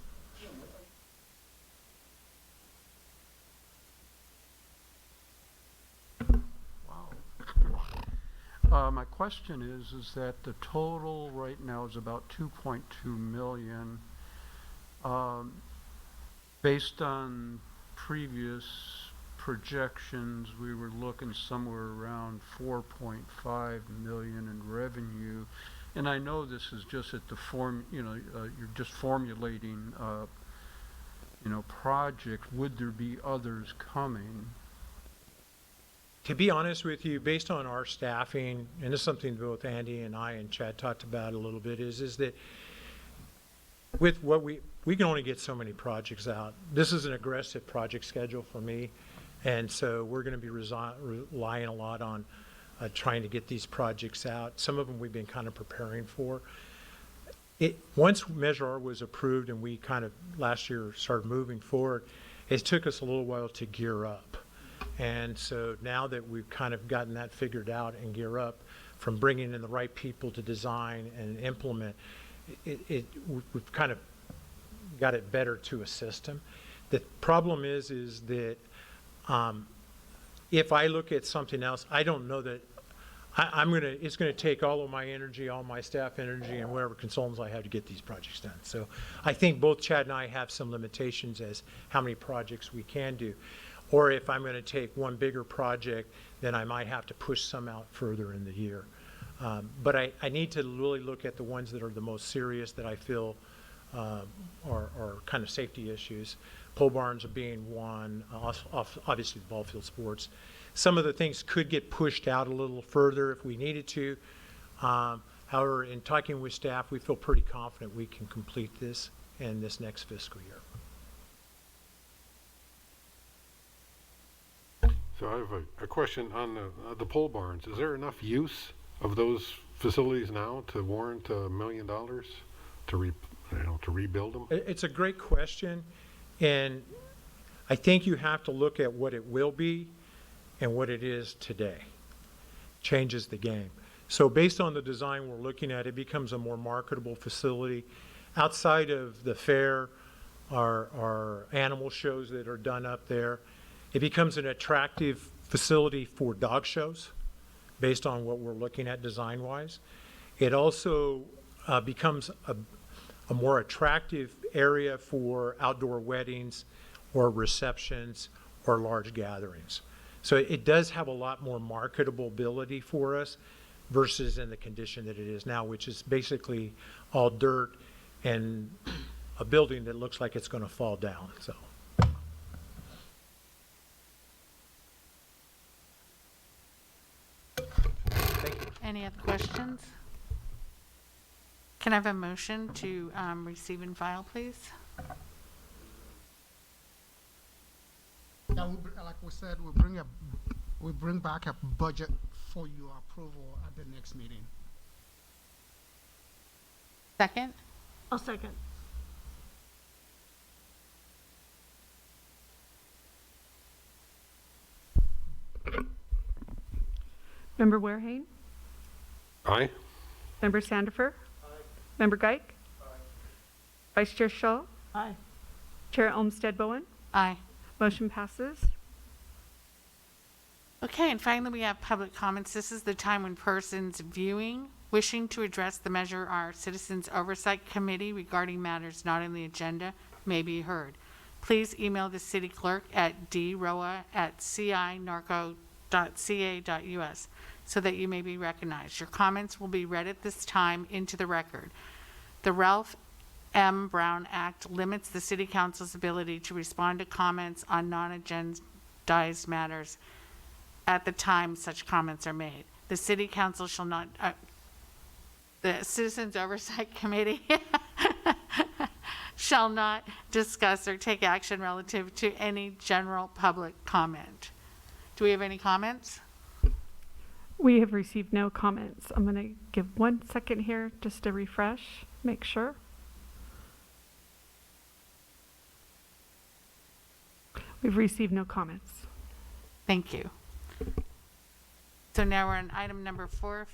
My question is that the total right now is about 2.2 million. Based on previous projections, we were looking somewhere around 4.5 million in revenue. And I know this is just at the you're just formulating, project. Would there be others coming? To be honest with you, based on our staffing, and this is something both Andy and I and Chad talked about a little bit, is that with what we can only get so many projects out. This is an aggressive project schedule for me, and so we're going to be relying a lot on trying to get these projects out. Some of them we've been kind of preparing for. Once Measure R was approved and we kind of last year started moving forward, it took us a little while to gear up. And so now that we've kind of gotten that figured out and gear up, from bringing in the right people to design and implement, we've kind of got it better to a system. The problem is that if I look at something else, I don't know that it's gonna take all of my energy, all my staff energy, and whatever consultants I have to get these projects done. So I think both Chad and I have some limitations as how many projects we can do. Or if I'm gonna take one bigger project, then I might have to push some out further in the year. But I need to really look at the ones that are the most serious that I feel are kind of safety issues. Pole barns are being one, obviously the ball field sports. Some of the things could get pushed out a little further if we needed to. However, in talking with staff, we feel pretty confident we can complete this in this next fiscal year. So I have a question on the pole barns. Is there enough use of those facilities now to warrant $1 million to rebuild them? It's a great question, and I think you have to look at what it will be and what it is today. Changes the game. So based on the design we're looking at, it becomes a more marketable facility. Outside of the fair, our animal shows that are done up there, it becomes an attractive facility for dog shows based on what we're looking at design-wise. It also becomes a more attractive area for outdoor weddings or receptions or large gatherings. So it does have a lot more marketability for us versus in the condition that it is now, which is basically all dirt and a building that looks like it's going to fall down. So. Any other questions? Can I have a motion to receive and file, please? Yeah, like we said, we bring back a budget for your approval at the next meeting. Second? I'll second. Member Warehane? Aye. Member Sandifer? Member Geik? Vice Chair Shaw? Aye. Chair Olmsted Bowen? Aye. Motion passes. Okay, and finally, we have public comments. This is the time when persons viewing, wishing to address the Measure R Citizens Oversight Committee regarding matters not on the agenda may be heard. Please email the city clerk at droa@cinorco.ca.us so that you may be recognized. Your comments will be read at this time into the record. The Ralph M. Brown Act limits the City Council's ability to respond to comments on non-agendized matters at the time such comments are made. The City Council shall not, the Citizens Oversight Committee shall not discuss or take action relative to any general public comment. Do we have any comments? We have received no comments. I'm going to give 1 second here just to refresh, make sure. We've received no comments. Thank you. So now we're on item number 4,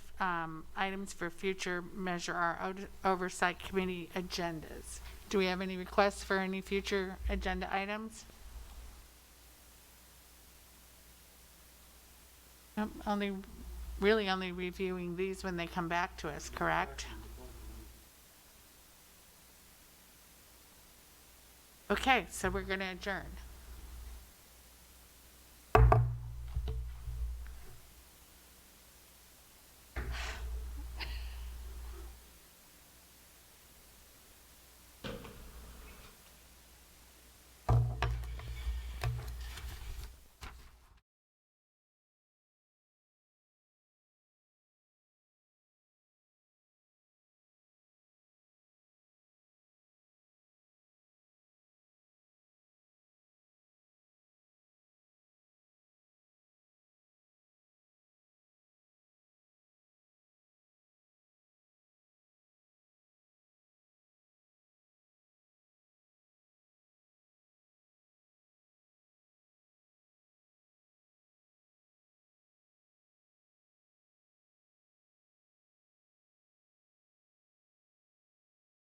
items for future Measure R Oversight Committee agendas. Do we have any requests for any future agenda items? Really only reviewing these when they come back to us, correct? Okay, so we're going to adjourn.